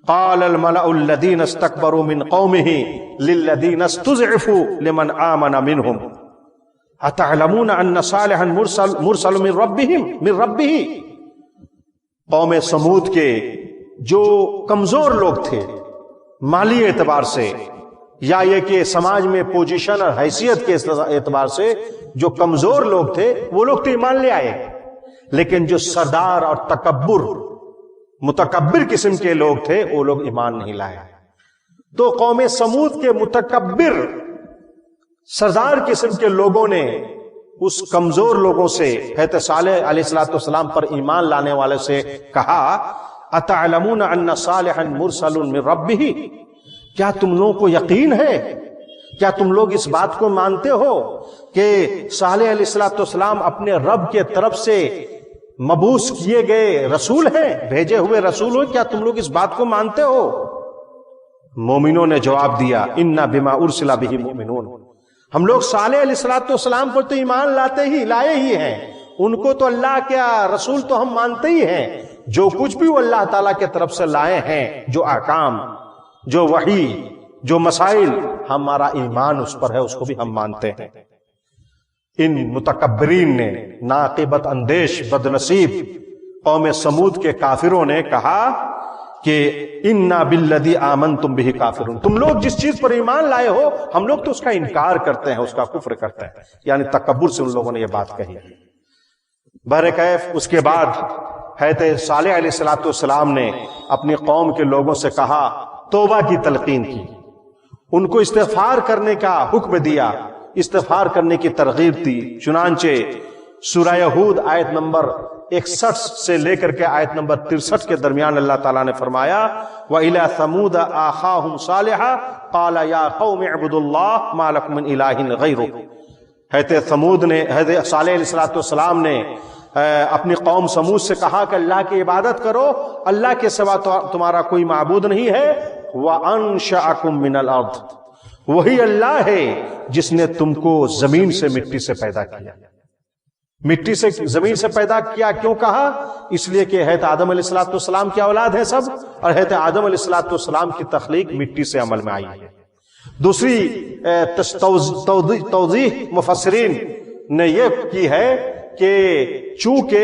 قال الملأ الذين استكبروا من قومه للذين استضعفوا لمن آمن منهم اتعلمون ان صالحا مرسل من ربه۔ قوم سمود کے جو کمزور لوگ تھے مالی اعتبار سے یا یہ کہ سماج میں پوزیشن اور حیثیت کے اعتبار سے جو کمزور لوگ تھے وہ لوگ تو ایمان لے آئے، لیکن جو سردار اور متکبر قسم کے لوگ تھے وہ لوگ ایمان نہیں لائے۔ تو قوم سمود کے متکبر سردار قسم کے لوگوں نے اس کمزور لوگوں سے حضرت صالح علیہ السلام پر ایمان لانے والے سے کہا، اتعلمون ان صالحا مرسل من ربہ، کیا تم لوگوں کو یقین ہے، کیا تم لوگ اس بات کو مانتے ہو کہ صالح علیہ السلام اپنے رب کے طرف سے مبعوث کیے گئے رسول ہیں، بھیجے ہوئے رسول ہیں، کیا تم لوگ اس بات کو مانتے ہو؟ مومنوں نے جواب دیا، انا بما ارسل بہ مؤمنون، ہم لوگ صالح علیہ السلام پر تو ایمان لائے ہی ہیں، ان کو تو اللہ کے رسول تو ہم مانتے ہی ہیں، جو کچھ بھی وہ اللہ تعالیٰ کے طرف سے لائے ہیں، جو احکام، جو وحی، جو مسائل، ہمارا ایمان اس پر ہے، اس کو بھی ہم مانتے ہیں۔ ان متکبرین نے، ناقبت اندیش بد نصیب قوم سمود کے کافروں نے کہا کہ انا بالذی آمنتم بہ کافرون، تم لوگ جس چیز پر ایمان لائے ہو ہم لوگ تو اس کا انکار کرتے ہیں، اس کا کفر کرتے ہیں، یعنی تکبر سے ان لوگوں نے یہ بات کہی۔ بہرکیف اس کے بعد حضرت صالح علیہ السلام نے اپنی قوم کے لوگوں سے کہا، توبہ کی تلقین کی، ان کو استغفار کرنے کا حکم دیا، استغفار کرنے کی ترغیب دی۔ چنانچہ سورہ ہود آیت نمبر 61 سے لے کر کے آیت نمبر 63 کے درمیان اللہ تعالیٰ نے فرمایا، وَإِلَىٰ ثَمُودَ أَخَاهُمْ صَالِحًا قَالَ يَا قَوْمِ اعْبُدُوا اللَّهَ مَا لَكُم مِّنْ إِلَٰهٍ غَيْرُهُ۔ حضرت ثمود نے، حضرت صالح علیہ السلام نے اپنی قوم سمود سے کہا کہ اللہ کی عبادت کرو، اللہ کے سوا تمہارا کوئی معبود نہیں ہے، وَأَنشَأَكُم مِّنَ الْأَرْضِ، وہی اللہ ہے جس نے تم کو زمین سے مٹی سے پیدا کیا۔ مٹی سے زمین سے پیدا کیا کیوں کہا؟ اس لیے کہ حضرت آدم علیہ السلام کی اولاد ہے سب، اور حضرت آدم علیہ السلام کی تخلیق مٹی سے عمل میں آئی ہے۔ دوسری توضیح مفسرین نے یہ کی ہے کہ چونکہ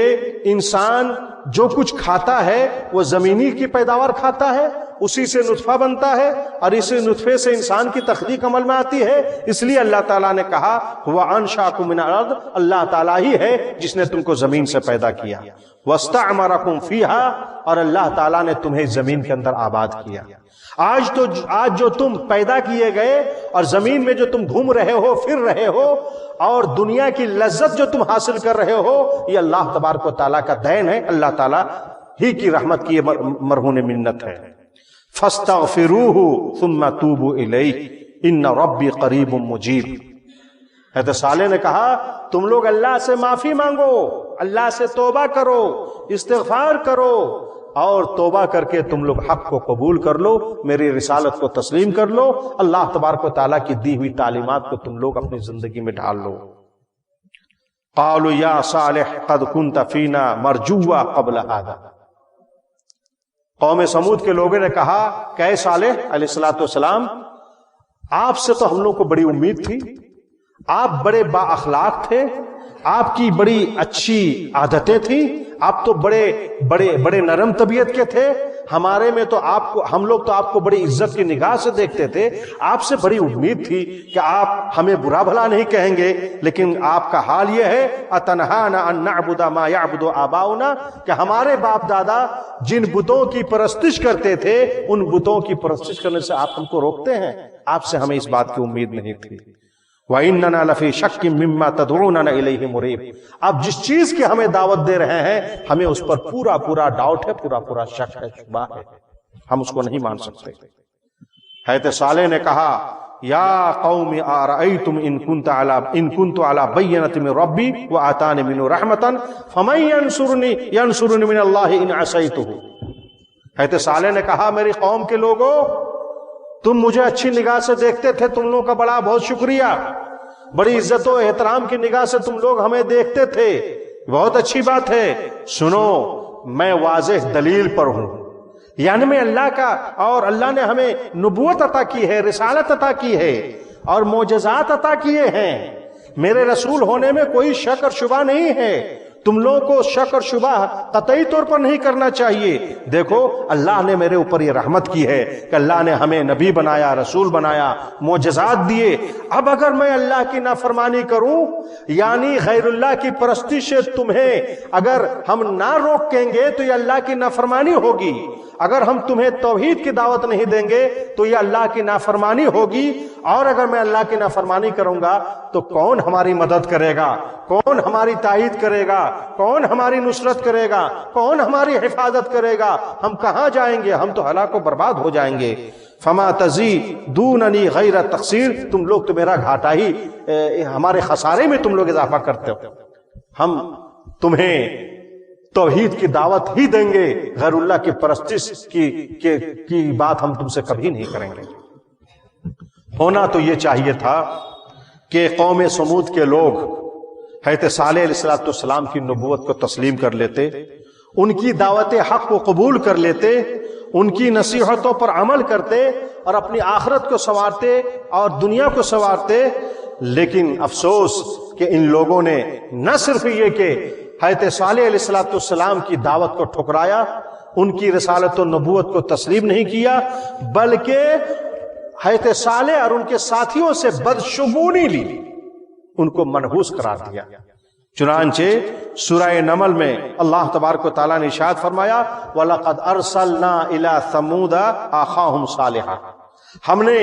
انسان جو کچھ کھاتا ہے وہ زمینی کی پیداوار کھاتا ہے، اسی سے نطفہ بنتا ہے، اور اسی نطفے سے انسان کی تخلیق عمل میں آتی ہے، اس لیے اللہ تعالیٰ نے کہا وَأَنشَأَكُم مِّنَ الْأَرْضِ، اللہ تعالیٰ ہی ہے جس نے تم کو زمین سے پیدا کیا، وَاسْتَعْمَرَكُمْ فِيهَا، اور اللہ تعالیٰ نے تمہیں زمین کے اندر آباد کیا۔ آج جو تم پیدا کیے گئے اور زمین میں جو تم گھوم رہے ہو، پھر رہے ہو، اور دنیا کی لذت جو تم حاصل کر رہے ہو، یہ اللہ تبارک و تعالیٰ کا دین ہے، اللہ تعالیٰ ہی کی رحمت کی مرہون منت ہے۔ فَاسْتَغْفِرُوهُ ثُمَّ تُوبُوا إِلَيْهِ إِنَّ رَبِّي قَرِيبٌ مُجِيبٌ۔ حضرت صالح نے کہا تم لوگ اللہ سے معافی مانگو، اللہ سے توبہ کرو، استغفار کرو، اور توبہ کر کے تم لوگ حق کو قبول کر لو، میری رسالت کو تسلیم کر لو، اللہ تبارک و تعالیٰ کی دی ہوئی تعلیمات کو تم لوگ اپنی زندگی میں ڈال لو۔ قالوا یا صالح قد كنت فینا مرجوا قبل هذا، قوم سمود کے لوگوں نے کہا کہ اے صالح علیہ السلام، آپ سے تو ہم لوگ کو بڑی امید تھی، آپ بڑے با اخلاق تھے، آپ کی بڑی اچھی عادتیں تھیں، آپ تو بڑے نرم طبیعت کے تھے، ہمارے میں تو ہم لوگ تو آپ کو بڑی عزت کی نگاہ سے دیکھتے تھے، آپ سے بڑی امید تھی کہ آپ ہمیں برا بھلا نہیں کہیں گے، لیکن آپ کا حال یہ ہے اتنہانا ان نعبد ما یعبد آباؤنا، کہ ہمارے باپ دادا جن بتوں کی پرستش کرتے تھے ان بتوں کی پرستش کرنے سے آپ ہم کو روکتے ہیں، آپ سے ہمیں اس بات کی امید نہیں تھی۔ وَإِنَّنَا لَفِي شَكٍّ مِّمَّا تَدْعُونَنَا إِلَيْهِ مُرِيبٍ، اب جس چیز کی ہمیں دعوت دے رہے ہیں ہمیں اس پر پورا ڈاؤٹ ہے، پورا شک ہے، شبہ ہے۔ ہم اس کو نہیں مان سکتے۔ حضرت صالح نے کہا یا قوم ارأیتم ان کنت علی بینۃ من ربی وآتانی منہ رحمۃ فمن ینصرنی من اللہ ان عصیتہ۔ حضرت صالح نے کہا میری قوم کے لوگوں، تم مجھے اچھی نگاہ سے دیکھتے تھے، تم لوگوں کا بڑا بہت شکریہ، بڑی عزت و احترام کی نگاہ سے تم لوگ ہمیں دیکھتے تھے، بہت اچھی بات ہے۔ سنو، میں واضح دلیل پر ہوں، یعنی میں اللہ کا، اور اللہ نے ہمیں نبوت عطا کی ہے، رسالت عطا کی ہے اور معجزات عطا کیے ہیں، میرے رسول ہونے میں کوئی شک اور شبہ نہیں ہے، تم لوگوں کو شک اور شبہ قطعی طور پر نہیں کرنا چاہیے۔ دیکھو اللہ نے میرے اوپر یہ رحمت کی ہے کہ اللہ نے ہمیں نبی بنایا، رسول بنایا، معجزات دیے۔ اب اگر میں اللہ کی نافرمانی کروں، یعنی غیر اللہ کی پرستی سے تمہیں اگر ہم نہ روکیں گے تو یہ اللہ کی نافرمانی ہوگی، اگر ہم تمہیں توحید کی دعوت نہیں دیں گے تو یہ اللہ کی نافرمانی ہوگی، اور اگر میں اللہ کی نافرمانی کروں گا تو کون ہماری مدد کرے گا، کون ہماری تائید کرے گا، کون ہماری نصرت کرے گا، کون ہماری حفاظت کرے گا، ہم کہاں جائیں گے، ہم تو ہلاک و برباد ہو جائیں گے۔ فما تزیدوننی غیر تقصیر، تم لوگ تو میرا گھاٹا ہی، ہمارے خسارے میں تم لوگ اضافہ کرتے ہو، ہم تمہیں توحید کی دعوت ہی دیں گے، غیر اللہ کی پرستش کی بات ہم تم سے کبھی نہیں کریں گے۔ ہونا تو یہ چاہیے تھا کہ قوم سمود کے لوگ حضرت صالح علیہ السلام کی نبوت کو تسلیم کر لیتے، ان کی دعوت حق کو قبول کر لیتے، ان کی نصیحتوں پر عمل کرتے اور اپنی آخرت کو سنوارتے اور دنیا کو سنوارتے۔ لیکن افسوس کہ ان لوگوں نے نہ صرف یہ کہ حضرت صالح علیہ السلام کی دعوت کو ٹھکرایا، ان کی رسالت و نبوت کو تسلیم نہیں کیا، بلکہ حضرت صالح اور ان کے ساتھیوں سے بدشگونی لی، ان کو منحوس قرار دیا۔ چنانچہ سورہ نمل میں اللہ تبارک و تعالیٰ نے ارشاد فرمایا وَلَقَدْ أَرْسَلْنَا إِلَىٰ ثَمُودَ أَخَاهُمْ صَالِحًا، ہم نے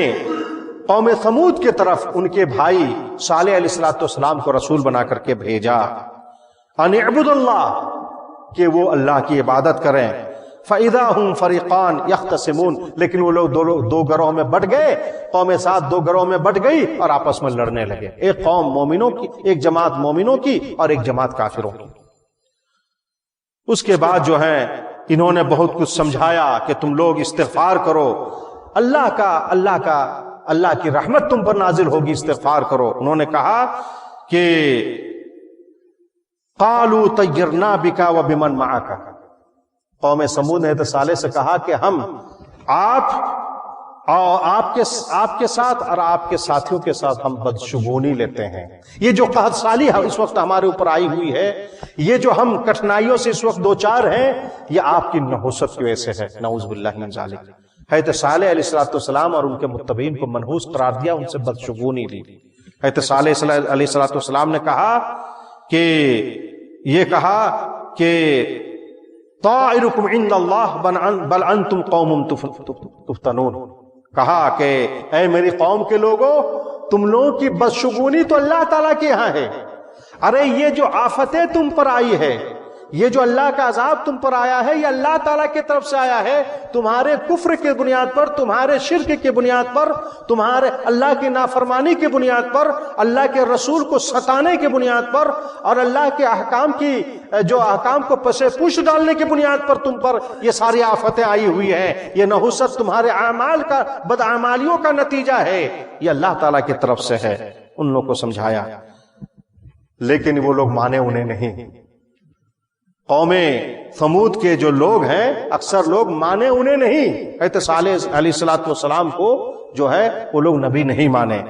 قوم ثمود کے طرف ان کے بھائی صالح علیہ السلام کو رسول بنا کر کے بھیجا، ان اعبدوا اللہ، کہ وہ اللہ کی عبادت کریں۔ فَإِذَا هُمْ فَرِيقَانِ يَخْتَصِمُونَ، لیکن وہ لوگ دو گروہ میں بٹ گئے، قوم ساتھ دو گروہ میں بٹ گئی اور آپس میں لڑنے لگے، ایک قوم مومنوں کی، ایک جماعت مومنوں کی اور ایک جماعت کافروں کی۔ اس کے بعد جو ہے انہوں نے بہت کچھ سمجھایا کہ تم لوگ استغفار کرو، اللہ کی رحمت تم پر نازل ہوگی، استغفار کرو۔ انہوں نے کہا کہ قالوا طیرنا بک وبمن معک، قوم سمود نے صالح سے کہا کہ ہم آپ کے ساتھ اور آپ کے ساتھیوں کے ساتھ ہم بدشگونی لیتے ہیں۔ یہ جو قحط سالی اس وقت ہمارے اوپر آئی ہوئی ہے، یہ جو ہم کٹھنائیوں سے اس وقت دوچار ہیں، یہ آپ کی نحوست کی وجہ سے ہے، نعوذ باللہ من ذالک۔ حضرت صالح علیہ السلام اور ان کے متبعین کو منحوس قرار دیا، ان سے بدشگونی لی۔ حضرت صالح علیہ السلام نے کہا کہ طائرکم عند اللہ بل انتم قوم تفتنون، کہا کہ اے میری قوم کے لوگوں، تم لوگوں کی بدشگونی تو اللہ تعالیٰ کے ہاں ہے، ارے یہ جو آفتیں تم پر آئی ہے، یہ جو اللہ کا عذاب تم پر آیا ہے، یہ اللہ تعالیٰ کی طرف سے آیا ہے، تمہارے کفر کے بنیاد پر، تمہارے شرک کے بنیاد پر، تمہارے اللہ کی نافرمانی کے بنیاد پر، اللہ کے رسول کو ستانے کے بنیاد پر اور اللہ کے احکام کو پسے پوش ڈالنے کی بنیاد پر تم پر یہ ساری آفتیں آئی ہوئی ہیں۔ یہ نحوست تمہارے اعمال کا، بدعمالیوں کا نتیجہ ہے، یہ اللہ تعالیٰ کی طرف سے ہے۔ ان لوگوں کو سمجھایا، لیکن وہ لوگ مانے انہیں نہیں۔ قوم ثمود کے جو لوگ ہیں، اکثر لوگ مانے انہیں نہیں، حضرت صالح علیہ السلام کو جو ہے وہ لوگ نبی نہیں مانے،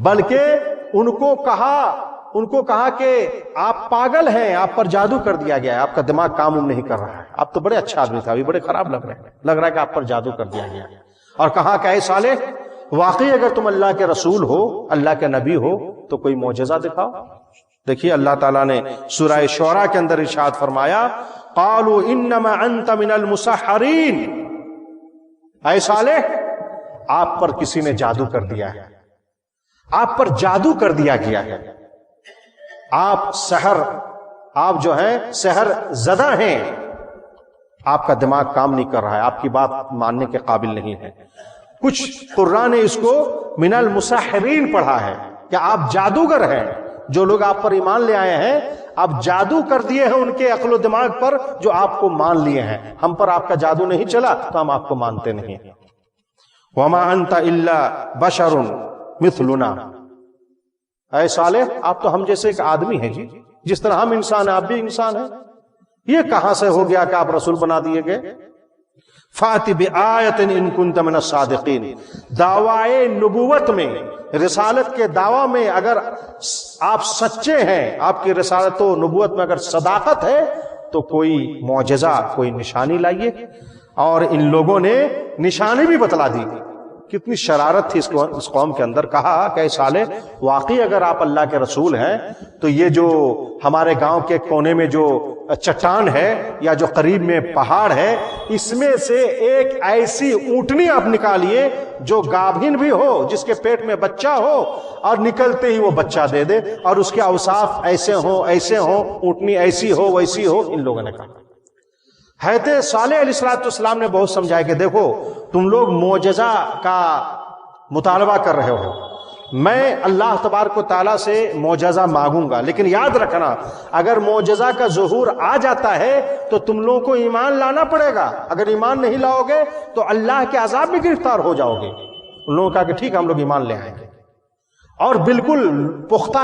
بلکہ ان کو کہا کہ آپ پاگل ہیں، آپ پر جادو کر دیا گیا ہے، آپ کا دماغ کام نہیں کر رہا ہے، آپ تو بڑے اچھا آدمی تھا، ابھی بڑے خراب لگ رہا ہے کہ آپ پر جادو کر دیا گیا ہے۔ اور کہا کہ اے صالح، واقعی اگر تم اللہ کے رسول ہو، اللہ کے نبی ہو تو کوئی معجزہ دکھاؤ۔ دیکھیے اللہ تعالیٰ نے سورہ شعراء کے اندر ارشاد فرمایا قالوا انما انت من المسحرین، اے صالح آپ پر کسی نے جادو کر دیا ہے، آپ پر جادو کر دیا گیا ہے، آپ جو ہیں سحر زدہ ہیں، آپ کا دماغ کام نہیں کر رہا ہے، آپ کی بات ماننے کے قابل نہیں ہے۔ کچھ قرآن نے اس کو من المسحرین پڑھا ہے کہ آپ جادوگر ہیں، جو لوگ آپ پر ایمان لے آئے ہیں آپ جادو کر دیے ہیں ان کے عقل و دماغ پر، جو آپ کو مان لیے ہیں۔ ہم پر آپ کا جادو نہیں چلا تو ہم آپ کو مانتے نہیں ہیں۔ وما انت الا بشر مثلنا، اے صالح آپ تو ہم جیسے ایک آدمی ہیں جی، جس طرح ہم انسان ہیں آپ بھی انسان ہیں، یہ کہاں سے ہو گیا کہ آپ رسول بنا دیے گئے؟ فَأْتِ بِآیَةٍ إِن كُنتَ مِنَ الصَّادِقِينَ، دعوائے نبوت میں، رسالت کے دعویٰ میں اگر آپ سچے ہیں، آپ کی رسالت و نبوت میں اگر صداقت ہے تو کوئی معجزہ، کوئی نشانی لائیے۔ اور ان لوگوں نے نشانی بھی بتلا دی۔ کتنی شرارت تھی اس قوم کے اندر۔ کہا کہ صالح واقعی اگر آپ اللہ کے رسول ہیں تو یہ جو ہمارے گاؤں کے کونے میں جو چٹان ہے یا جو قریب میں پہاڑ ہے، اس میں سے ایک ایسی اونٹنی آپ نکالیے جو گابھن بھی ہو، جس کے پیٹ میں بچہ ہو اور نکلتے ہی وہ بچہ دے دے، اور اس کے اوصاف ایسے ہوں، اونٹنی ایسی ہو ویسی ہو۔ ان لوگوں نے کہا، حضرت صالح علیہ السلام نے بہت سمجھایا کہ دیکھو تم لوگ معجزہ کا مطالبہ کر رہے ہو، میں اللہ تبارک و تعالیٰ سے معجزہ مانگوں گا، لیکن یاد رکھنا اگر معجزہ کا ظہور آ جاتا ہے تو تم لوگوں کو ایمان لانا پڑے گا، اگر ایمان نہیں لاؤ گے تو اللہ کے عذاب میں گرفتار ہو جاؤ گے۔ ان لوگوں نے کہا کہ ٹھیک ہے ہم لوگ ایمان لے آئیں گے، اور بالکل پختہ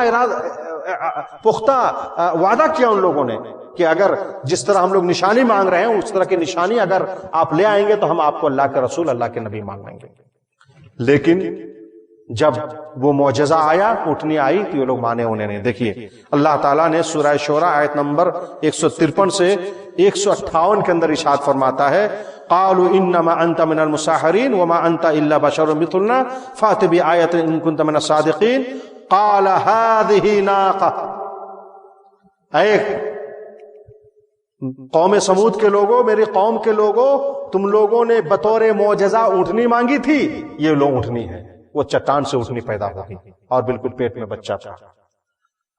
وعدہ کیا ان لوگوں نے کہ اگر جس طرح ہم لوگ نشانی مانگ رہے ہیں اس طرح کی نشانی اگر آپ لے آئیں گے تو ہم آپ کو اللہ کے رسول، اللہ کے نبی مان لیں گے۔ لیکن جب وہ معجزہ آیا، اونٹنی آئی، تو یہ لوگ مانے انہیں نہیں۔ دیکھیے اللہ تعالیٰ نے سورہ شعراء آیت نمبر 153 سے 158 کے اندر ارشاد فرماتا ہے، قالوا انما انت من المسحرین وما انت الا بشر مثلنا فات بآیۃ ان کنت من الصادقین قال هذه ناقہ۔ اے قوم سمود کے لوگوں، میری قوم کے لوگوں، تم لوگوں نے بطور معجزہ اونٹنی مانگی تھی، یہ لو اونٹنی ہے۔ وہ چٹان سے اونٹنی پیدا ہوگی اور بالکل پیٹ میں بچہ تھا،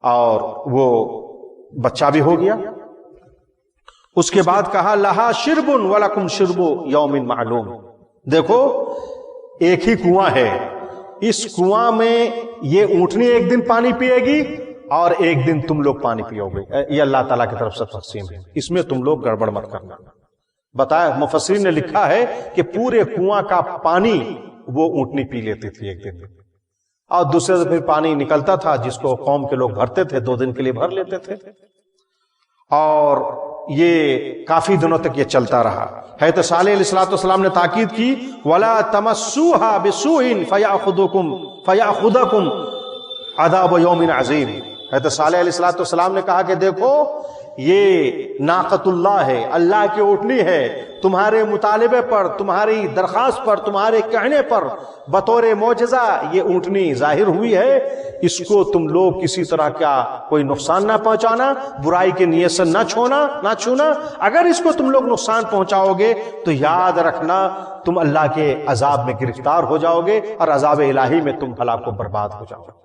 اور وہ بچہ بھی ہو گیا۔ اس کے بعد کہا لہا شرب ولکم شرب یوم معلوم، دیکھو ایک ہی کنواں ہے، اس کنواں میں یہ اونٹنی ایک دن پانی پیے گی اور ایک دن تم لوگ پانی پیو گے۔ یہ اللہ تعالیٰ کی طرف سے تقسیم ہے، اس میں تم لوگ گڑبڑ مت کرنا۔ بتایا مفسرین نے لکھا ہے کہ پورے کنواں کا پانی وہ اونٹنی پی لیتی تھی ایک دن، اور دوسرے دن پھر پانی نکلتا تھا جس کو قوم کے لوگ بھرتے تھے، 2 دن کے لیے بھر لیتے تھے، اور یہ کافی دنوں تک یہ چلتا رہا۔ حضرت صالح علیہ السلام نے تاکید کی وَلَا تَمَسُّوهَا بِسُوءٍ فَيَأْخُذَكُمْ عَذَابُ يَوْمٍ عَظِيمٍ۔ حضرت صالح علیہ السلام نے کہا کہ دیکھو یہ ناقۃ اللہ ہے، اللہ کی اونٹنی ہے، تمہارے مطالبے پر، تمہاری درخواست پر، تمہارے کہنے پر بطور معجزہ یہ اونٹنی ظاہر ہوئی ہے، اس کو تم لوگ کسی طرح کا کوئی نقصان نہ پہنچانا، برائی کے نیت سے نہ چھونا۔ اگر اس کو تم لوگ نقصان پہنچاؤ گے تو یاد رکھنا تم اللہ کے عذاب میں گرفتار ہو جاؤ گے، اور عذاب الہی میں تم ہلاک و برباد ہو جاؤ گے۔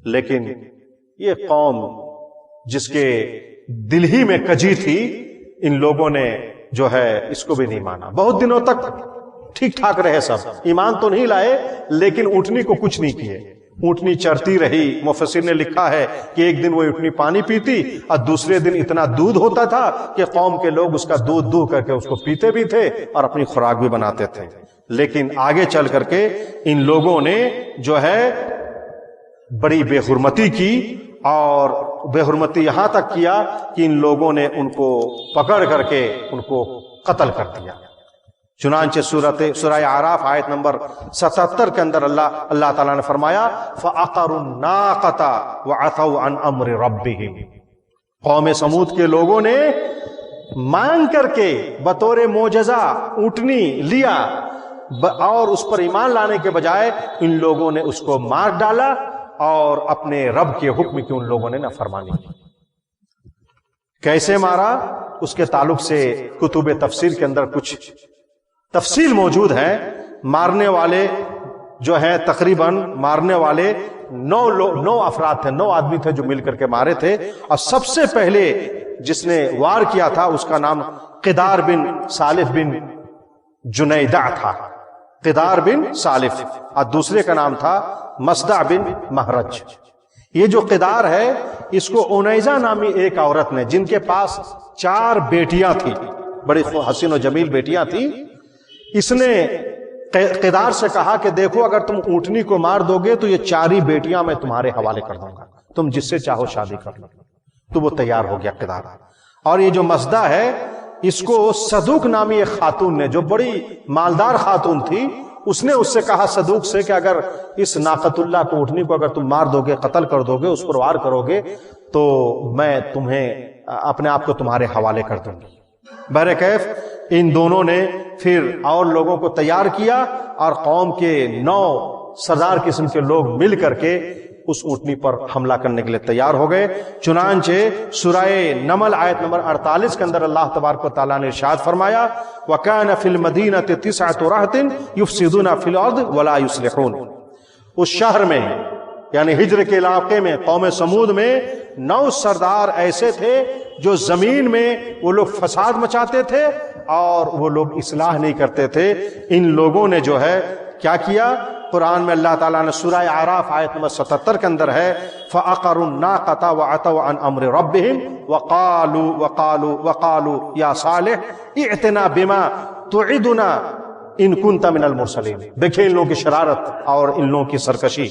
لیکن یہ قوم جس کے دل ہی میں کجی تھی، ان لوگوں نے جو ہے اس کو بھی نہیں مانا۔ بہت دنوں تک ٹھیک ٹھاک رہے، سب ایمان تو نہیں لائے، لیکن اونٹنی کو کچھ نہیں کیے۔ اونٹنی چرتی رہی۔ مفسر نے لکھا ہے کہ ایک دن وہ اونٹنی پانی پیتی اور دوسرے دن اتنا دودھ ہوتا تھا کہ قوم کے لوگ اس کا دودھ دو کر کے اس کو پیتے بھی تھے اور اپنی خوراک بھی بناتے تھے۔ لیکن آگے چل کر کے ان لوگوں نے جو ہے بڑی بے حرمتی کی، اور بے حرمتی یہاں تک کیا کہ ان لوگوں نے ان کو پکڑ کر کے ان کو قتل کر دیا۔ چنانچہ سورہ اعراف آیت نمبر 77 کے اندر اللہ تعالیٰ نے فرمایا فَعَقَرُوا النَّاقَةَ وَعَتَوْا عَنْ أَمْرِ رَبِّهِمْ۔ قوم سمود کے لوگوں نے مانگ کر کے بطور معجزہ اونٹنی لیا، اور اس پر ایمان لانے کے بجائے ان لوگوں نے اس کو مار ڈالا، اور اپنے رب کے حکم کی ان لوگوں نے نافرمانی کی۔ کیسے مارا اس کے تعلق سے کتب تفسیر کے اندر کچھ تفصیل موجود ہے۔ مارنے والے جو ہیں تقریباً مارنے والے 9 افراد تھے، 9 آدمی تھے جو مل کر کے مارے تھے، اور سب سے پہلے جس نے وار کیا تھا اس کا نام قدار بن سالف بن جنیدع تھا، قدار بن سالف، اور دوسرے کا نام تھا مصدع بن مہرج۔ یہ جو قدار ہے اس کو اونیزہ نامی ایک عورت نے، جن کے پاس 4 بیٹیاں تھیں، بڑی حسین و جمیل بیٹیاں تھیں، اس نے قدار سے کہا کہ دیکھو اگر تم اونٹنی کو مار دو گے تو یہ 4 بیٹیاں میں تمہارے حوالے کر دوں گا، تم جس سے چاہو شادی کر لو۔ تو وہ تیار ہو گیا قدار۔ اور یہ جو مصدع ہے اس کو صدوق نامی ایک خاتون نے، جو بڑی مالدار خاتون تھی، اس نے اس سے کہا صدوق سے کہ اگر اس ناقۃ اللہ کو، اونٹنی کو اگر تم مار دو گے، قتل کر دو گے، اس پر وار کرو گے تو میں تمہیں اپنے آپ کو تمہارے حوالے کر دوں گی۔ بہرکیف ان دونوں نے پھر اور لوگوں کو تیار کیا اور قوم کے 9 سردار قسم کے لوگ مل کر کے اس اونٹنی پر حملہ کرنے کے لیے تیار ہو گئے۔ چنانچہ سورہ نمل آیت نمبر 48 کے اندر اللہ تبارک و تعالیٰ نے ارشاد فرمایا وَكَانَ فِي الْمَدِينَةِ 9 رَهْطٍ يُفْسِدُونَ فِي الْأَرْضِ وَلَا يُصْلِحُونَ، اس شہر میں یعنی ہجر کے علاقے میں قوم سمود میں 9 سردار ایسے تھے جو زمین میں وہ لوگ فساد مچاتے تھے اور وہ لوگ اصلاح نہیں کرتے تھے۔ ان لوگوں نے جو ہے کیا کیا؟ قرآن میں اللہ تعالیٰ نے سورہ اعراف آیت نمبر 77 کے اندر ہے فَعَقَرُوا النَّاقَةَ وَعَتَوْا عَنْ أَمْرِ رَبِّهِمْ وَقَالُوا يَا صَالِحُ ائْتِنَا بِمَا تُعِدُنَا إِن كُنتَ مِنَ الْمُرْسَلِينَ۔ دیکھیں ان لوگوں کی شرارت اور ان لوگوں کی سرکشی۔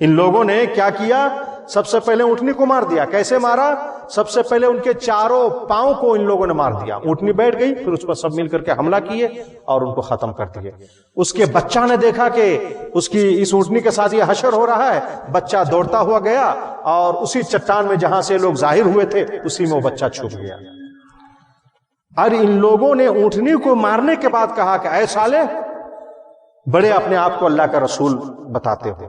ان لوگوں نے کیا کیا؟ سب سے پہلے اونٹنی کو مار دیا۔ کیسے مارا؟ سب سے پہلے ان کے چاروں پاؤں کو ان لوگوں نے مار دیا۔ اونٹنی بیٹھ گئی، پھر اس پر سب مل کر کے حملہ کیے اور ان کو ختم کر دیے۔ اس کے بچہ نے دیکھا کہ اس اونٹنی کے ساتھ یہ حشر ہو رہا ہے، بچہ دوڑتا ہوا گیا اور اسی چٹان میں جہاں سے لوگ ظاہر ہوئے تھے اسی میں وہ بچہ چھپ گیا۔ اور ان لوگوں نے اونٹنی کو مارنے کے بعد کہا کہ اے صالح، بڑے اپنے آپ کو اللہ کا رسول بتاتے ہو،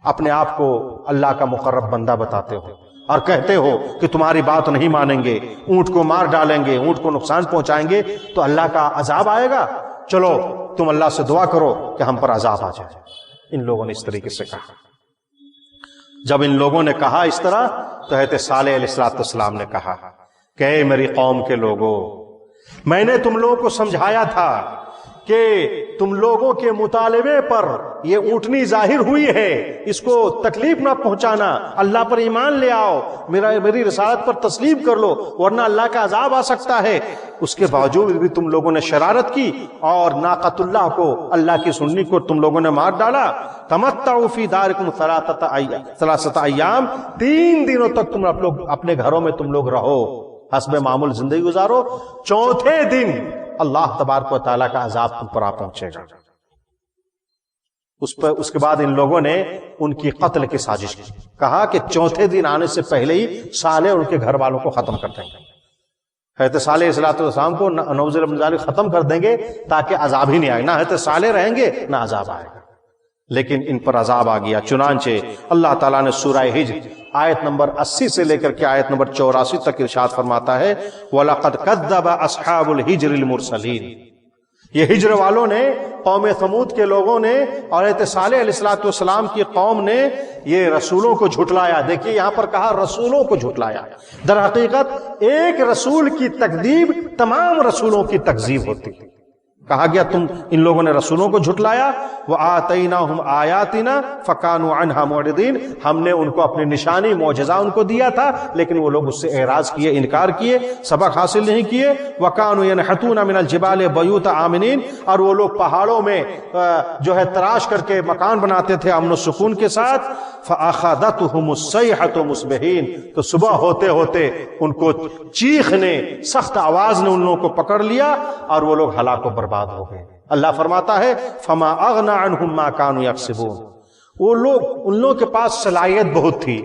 اپنے آپ کو اللہ کا مقرب بندہ بتاتے ہو اور کہتے ہو کہ تمہاری بات نہیں مانیں گے، اونٹ کو مار ڈالیں گے، اونٹ کو نقصان پہنچائیں گے تو اللہ کا عذاب آئے گا، چلو تم اللہ سے دعا کرو کہ ہم پر عذاب آ جائے۔ ان لوگوں نے اس طریقے سے کہا۔ جب ان لوگوں نے کہا اس طرح تو حضرت صالح علیہ السلام نے کہا کہ اے میری قوم کے لوگوں، میں نے تم لوگوں کو سمجھایا تھا کہ تم لوگوں کے مطالبے پر یہ اونٹنی ظاہر ہوئی ہے، اس کو تکلیف نہ پہنچانا، اللہ پر ایمان لے آؤ، میری رسالت پر تسلیم کر لو ورنہ اللہ کا عذاب آ سکتا ہے۔ اس کے باوجود بھی تم لوگوں نے شرارت کی اور ناقۃ اللہ کو، اللہ کی سنی کو تم لوگوں نے مار ڈالا۔ تمتعوا فی دارکم 3 ایام، 3 دنوں تک تم اپنے گھروں میں تم لوگ رہو، حسب معمول زندگی گزارو، 4تھے دن اللہ تبارک و تعالیٰ کا عذاب تم پر آ پہنچے گا۔ اس کے بعد ان لوگوں نے ان کی قتل کی سازش کی، کہا کہ 4تھے دن آنے سے پہلے ہی صالح ان کے گھر والوں کو ختم کر دیں گے۔ حضرت صالح علیہ السلام کو نعوذ باللہ من ذالک ختم کر دیں گے تاکہ عذاب ہی نہیں آئے، نہ حضرت صالح رہیں گے نہ عذاب آئے گا، لیکن ان پر عذاب آ گیا۔ چنانچہ اللہ تعالیٰ نے سورہ ہجر آیت نمبر 80 سے لے کر کے آیت نمبر 84 تک ارشاد فرماتا ہے وَلَقَدْ كَذَّبَ أَصْحَابُ الْحِجْرِ الْمُرْسَلِينَ، یہ ہجر والوں نے، قوم ثمود کے لوگوں نے اور حضرت صالح علیہ السلام کی قوم نے یہ رسولوں کو جھٹلایا۔ دیکھیے یہاں پر کہا رسولوں کو جھٹلایا، در حقیقت ایک رسول کی تکذیب تمام رسولوں کی تکذیب ہوتی ہے۔ کہا گیا تم ان لوگوں نے رسولوں کو جھٹلایا۔ وَآتَيْنَاهُمْ آيَاتِنَا فَكَانُوا عَنْهَا مُعْرِضِينَ، ہم نے ان کو اپنی نشانی معجزہ ان کو دیا تھا لیکن وہ لوگ اس سے اعراض کیے، انکار کیے، سبق حاصل نہیں کیے۔ وَكَانُوا يَنْحِتُونَ مِنَ الْجِبَالِ بَيُوتَ آمِنِينَ، اور وہ لوگ پہاڑوں میں جو ہے تراش کر کے مکان بناتے تھے امن و سکون کے ساتھ۔ فَأَخَذَتْهُمُ الصَّيْحَةُ مُصْبِحِينَ، تو صبح ہوتے ہوتے ان کو چیخ نے، سخت آواز نے ان لوگوں کو پکڑ لیا اور وہ لوگ ہلاک و برباد ہو گئے۔ اللہ فرماتا ہے فَمَا أَغْنَى عَنْهُمْ مَا كَانُوا يَكْسِبُونَ، وہ لوگ، ان لوگوں کے پاس صلاحیت بہت تھی،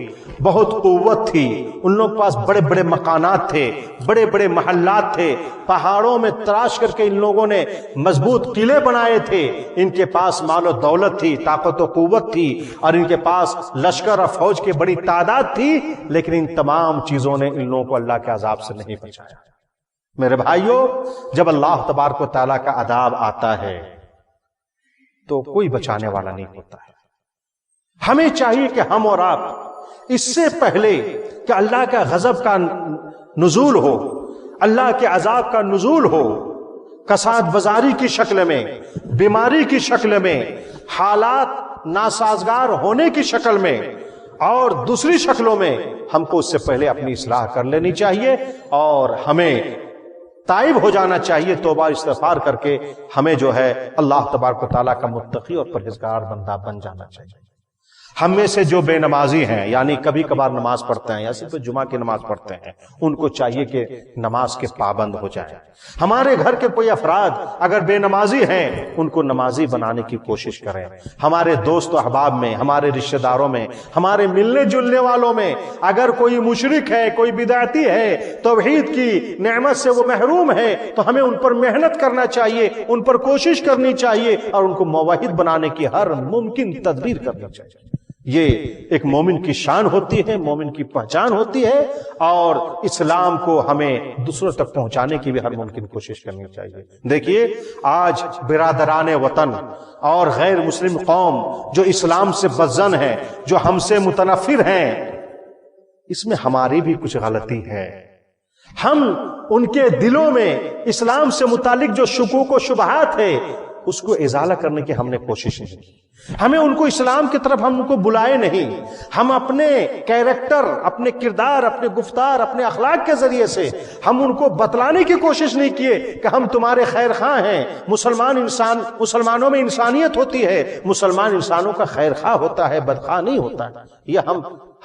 بہت قوت تھی، ان لوگوں کے پاس بڑے بڑے مکانات تھے، بڑے بڑے محلات تھے، پہاڑوں میں تراش کر کے ان لوگوں نے مضبوط قلعے بنائے تھے، ان کے پاس مال و دولت تھی، طاقت و قوت تھی اور ان کے پاس لشکر اور فوج کی بڑی تعداد تھی، لیکن ان تمام چیزوں نے ان لوگوں کو اللہ کے عذاب سے نہیں بچایا۔ میرے بھائیوں، جب اللہ تبارک و تعالیٰ کا عذاب آتا ہے تو کوئی بچانے والا نہیں ہوتا ہے۔ ہمیں چاہیے کہ ہم اور آپ اس سے پہلے کہ اللہ کا غضب کا نزول ہو، اللہ کے عذاب کا نزول ہو، کساد بازاری کی شکل میں، بیماری کی شکل میں، حالات ناسازگار ہونے کی شکل میں اور دوسری شکلوں میں، ہم کو اس سے پہلے اپنی اصلاح کر لینی چاہیے اور ہمیں تائب ہو جانا چاہیے، توبہ استغفار کر کے ہمیں جو ہے اللہ تبارک و تعالیٰ کا متقی اور پرہیزگار بندہ بن جانا چاہیے۔ ہم میں سے جو بے نمازی ہیں، یعنی کبھی کبھار نماز پڑھتے ہیں یا صرف جمعہ کی نماز پڑھتے ہیں، ان کو چاہیے کہ نماز کے پابند ہو جائیں۔ ہمارے گھر کے کوئی افراد اگر بے نمازی ہیں، ان کو نمازی بنانے کی کوشش کریں۔ ہمارے دوست و احباب میں، ہمارے رشتہ داروں میں، ہمارے ملنے جلنے والوں میں اگر کوئی مشرک ہے، کوئی بدعتی ہے، توحید کی نعمت سے وہ محروم ہے، تو ہمیں ان پر محنت کرنا چاہیے، ان پر کوشش کرنی چاہیے اور ان کو موحد بنانے کی ہر ممکن تدبیر کرنی چاہیے۔ یہ ایک مومن کی شان ہوتی ہے، مومن کی پہچان ہوتی ہے، اور اسلام کو ہمیں دوسروں تک پہنچانے کی بھی ہر ممکن کوشش کرنی چاہیے۔ دیکھیے آج برادران وطن اور غیر مسلم قوم جو اسلام سے بدظن ہے، جو ہم سے متنفر ہیں، اس میں ہماری بھی کچھ غلطی ہے۔ ہم ان کے دلوں میں اسلام سے متعلق جو شکوک و شبہات ہے اس کو ازالہ کرنے کی ہم نے کوشش نہیں کی۔ ہمیں ان کو اسلام کی طرف ہم ان کو بلائے نہیں، ہم اپنے کیریکٹر، اپنے کردار، اپنے گفتار، اپنے اخلاق کے ذریعے سے ہم ان کو بتلانے کی کوشش نہیں کیے کہ ہم تمہارے خیر خواہ ہیں۔ مسلمانوں میں انسانیت ہوتی ہے، مسلمان انسانوں کا خیر خواہ ہوتا ہے، بدخواہ نہیں ہوتا ہے۔ یہ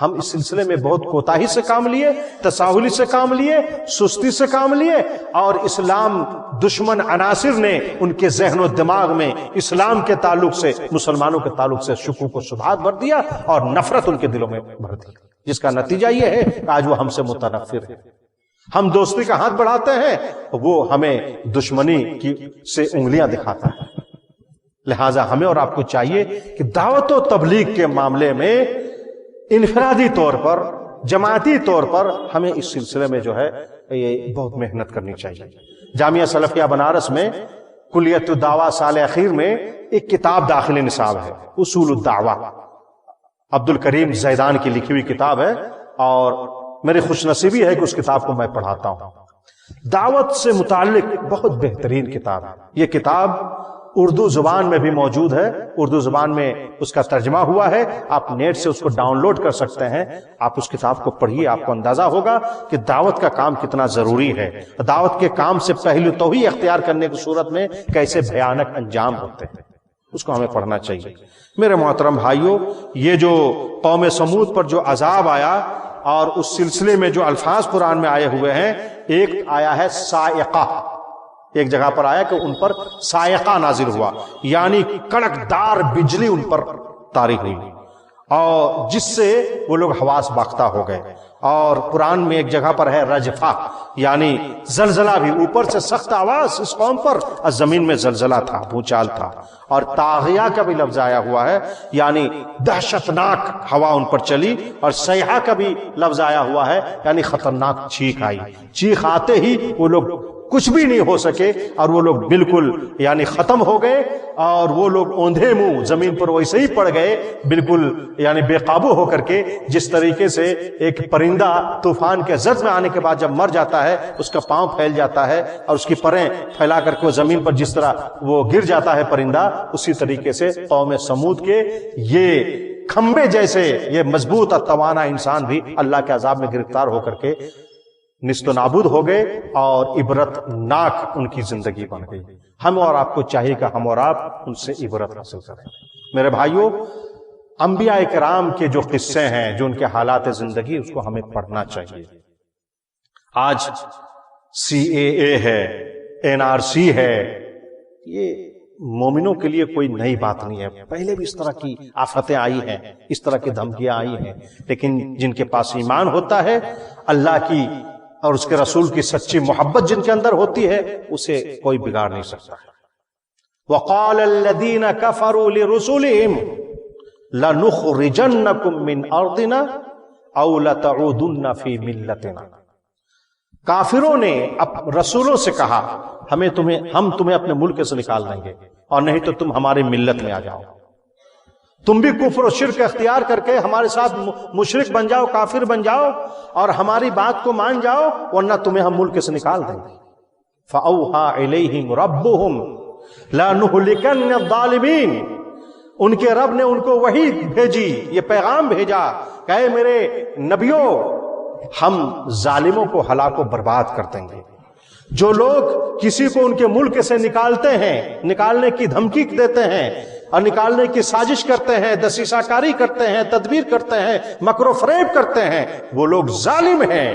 ہم اس سلسلے میں بہت کوتاہی سے کام لیے، تساہلی سے کام لیے، سستی سے کام لیے، اور اسلام دشمن عناصر نے ان کے ذہن و دماغ میں اسلام کے تعلق سے، مسلمانوں کے تعلق سے شکوک و شبہات بھر دیا اور نفرت ان کے دلوں میں بھر دی، جس کا نتیجہ یہ ہے کہ آج وہ ہم سے متنفر ہے۔ ہم دوستی کا ہاتھ بڑھاتے ہیں، وہ ہمیں دشمنی سے انگلیاں دکھاتا ہے۔ لہٰذا ہمیں اور آپ کو چاہیے کہ دعوت و تبلیغ کے معاملے میں انفرادی طور پر، جماعتی طور پر ہمیں اس سلسلے میں جو ہے یہ بہت محنت کرنی چاہیے۔ جامعہ سلفیہ بنارس میں کلیت الدعوہ سال اخیر میں ایک کتاب داخل نصاب ہے، اصول الدعوہ، عبد الکریم زیدان کی لکھی ہوئی کتاب ہے، اور میری خوش نصیبی ہے کہ اس کتاب کو میں پڑھاتا ہوں۔ دعوت سے متعلق بہت بہترین کتاب ہے۔ یہ کتاب اردو زبان میں بھی موجود ہے، اردو زبان میں اس کا ترجمہ ہوا ہے، آپ نیٹ سے اس کو ڈاؤن لوڈ کر سکتے ہیں۔ آپ اس کتاب کو پڑھیے، آپ کو اندازہ ہوگا کہ دعوت کا کام کتنا ضروری ہے، دعوت کے کام سے پہلے تو ہی اختیار کرنے کی صورت میں کیسے بھیانک انجام ہوتے ہیں، اس کو ہمیں پڑھنا چاہیے۔ میرے محترم بھائیوں، یہ جو قوم سمود پر جو عذاب آیا اور اس سلسلے میں جو الفاظ قرآن میں آئے ہوئے ہیں، ایک آیا ہے صاعقہ، ایک جگہ پر آیا کہ ان پر صاعقہ نازل ہوا، یعنی کڑکدار بجلی ان پر طاری ہوئی، اور جس سے وہ لوگ حواس باختہ ہو گئے۔ اور قرآن میں ایک جگہ پر ہے رجفہ، یعنی زلزلہ بھی، اوپر سے سخت آواز اس قوم پر، اور زمین میں زلزلہ تھا، بھوچال تھا۔ اور طاغیہ کا بھی لفظ آیا ہوا ہے، یعنی دہشتناک ہوا ان پر چلی، اور صیحہ کا بھی لفظ آیا ہوا ہے، یعنی خطرناک چیخ آئی۔ چیخ آتے ہی وہ لوگ کچھ بھی نہیں ہو سکے، اور وہ لوگ بالکل یعنی ختم ہو گئے، اور وہ لوگ اوندھے منہ زمین پر ویسے ہی پڑ گئے، بالکل یعنی بے قابو ہو کر کے۔ جس طریقے سے ایک پرندہ طوفان کے زد میں آنے کے بعد جب مر جاتا ہے، اس کا پاؤں پھیل جاتا ہے اور اس کی پریں پھیلا کر کے وہ زمین پر جس طرح وہ گر جاتا ہے پرندہ، اسی طریقے سے قوم سمود کے یہ کھمبے جیسے یہ مضبوط اور توانا انسان بھی اللہ کے عذاب میں گرفتار ہو کر کے نیست و نابود ہو گئے، اور عبرت ناک ان کی زندگی بن گئی۔ ہم اور آپ کو چاہیے کہ ہم اور آپ ان سے عبرت حاصل کریں۔ میرے بھائیوں، انبیاء کرام کے جو قصے ہیں، جو ان کے حالات زندگی، اس کو ہمیں پڑھنا چاہیے۔ آج CAA ہے، NRC ہے، یہ مومنوں کے لیے کوئی نئی بات نہیں ہے، پہلے بھی اس طرح کی آفتیں آئی ہیں، اس طرح کی دھمکیاں آئی ہیں، لیکن جن کے پاس ایمان ہوتا ہے، اللہ کی اور اس کے رسول کی سچی محبت جن کے اندر ہوتی ہے، اسے کوئی بگاڑ نہیں سکتا ہے۔ وَقَالَ الَّذِينَ كَفَرُوا لِرُسُلِهِمْ لَنُخْرِجَنَّكُمْ مِنْ أَرْضِنَا أَوْ لَتَعُودُنَّ فِي مِلَّتِنَا۔ کافروں نے رسولوں سے کہا، ہم تمہیں اپنے ملک سے نکال دیں گے، اور نہیں تو تم ہماری ملت میں آ جاؤ۔ تم بھی کفر و شرک اختیار کر کے ہمارے ساتھ مشرک بن جاؤ، کافر بن جاؤ اور ہماری بات کو مان جاؤ، ورنہ تمہیں ہم ملک سے نکال دیں گے۔ فَأَوْحَىٰ إِلَيْهِمْ رَبُّهُمْ لَنُهْلِكَنَّ الظَّالِمِينَ، ان کے رب نے ان کو وحی بھیجی، یہ پیغام بھیجا کہ اے میرے نبیوں، ہم ظالموں کو ہلاک و برباد کر دیں گے۔ جو لوگ کسی کو ان کے ملک سے نکالتے ہیں، نکالنے کی دھمکی دیتے ہیں اور نکالنے کی سازش کرتے ہیں، دسیسہ کاری کرتے ہیں، تدبیر کرتے ہیں، مکر و فریب کرتے ہیں، وہ لوگ ظالم ہیں۔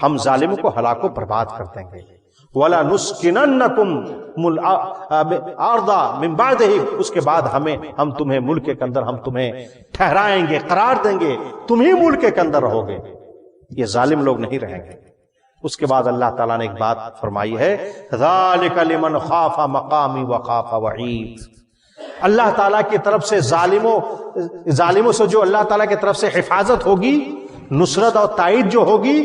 ہم ظالموں کو ہلاک و برباد کر دیں گے۔ وَلَا نُسْكِنَنَّكُمْ الْأَرْضَ مِنْ بَعْدِهِ، اس کے بعد ہم تمہیں ملک کے اندر ہم تمہیں ٹھہرائیں گے، قرار دیں گے، تم ہی ملک کے اندر رہو گے، یہ ظالم لوگ نہیں رہیں گے۔ اس کے بعد اللہ تعالیٰ نے ایک بات فرمائی ہے، ذَلِكَ لِمَنْ خَافَ مَقَامِي وَخَافَ وَعِيدِ، اللہ تعالیٰ کی طرف سے ظالموں سے جو اللہ تعالیٰ کی طرف سے حفاظت ہوگی، نصرت اور تائید جو ہوگی،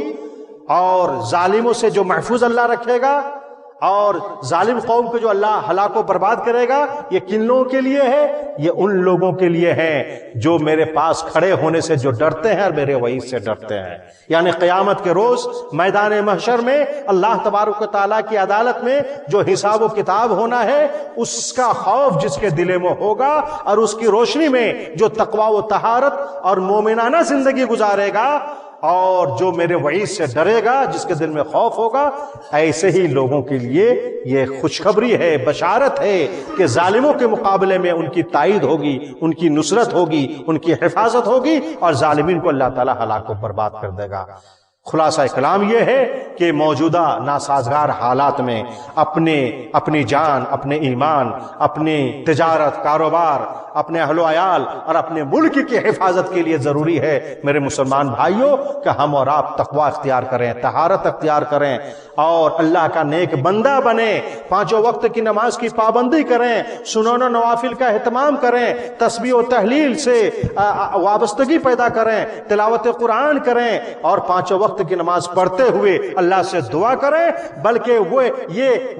اور ظالموں سے جو محفوظ اللہ رکھے گا، اور ظالم قوم کو جو اللہ ہلاک و برباد کرے گا، یہ کن لوگوں کے لیے ہے؟ یہ ان لوگوں کے لیے ہے جو میرے پاس کھڑے ہونے سے جو ڈرتے ہیں اور میرے وعید سے ڈرتے ہیں۔ یعنی قیامت کے روز میدان محشر میں اللہ تبارک و تعالیٰ کی عدالت میں جو حساب و کتاب ہونا ہے، اس کا خوف جس کے دل میں ہوگا اور اس کی روشنی میں جو تقوی و طہارت اور مومنانہ زندگی گزارے گا اور جو میرے وعید سے ڈرے گا، جس کے دل میں خوف ہوگا، ایسے ہی لوگوں کے لیے یہ خوشخبری ہے، بشارت ہے کہ ظالموں کے مقابلے میں ان کی تائید ہوگی، ان کی نصرت ہوگی، ان کی حفاظت ہوگی، اور ظالمین کو اللہ تعالیٰ ہلاک و برباد کر دے گا۔ خلاصہ کلام یہ ہے کہ موجودہ ناسازگار حالات میں اپنی جان، اپنے ایمان، اپنی تجارت، کاروبار، اپنے اہل و عیال اور اپنے ملک کی حفاظت کے لیے ضروری ہے میرے مسلمان بھائیوں کہ ہم اور آپ تقوی اختیار کریں، طہارت اختیار کریں اور اللہ کا نیک بندہ بنیں، پانچوں وقت کی نماز کی پابندی کریں، سنن و نوافل کا اہتمام کریں، تسبیح و تحلیل سے وابستگی پیدا کریں، تلاوت قرآن کریں اور پانچوں وقت کی نماز پڑھتے ہوئے اللہ سے دعا کریں، بلکہ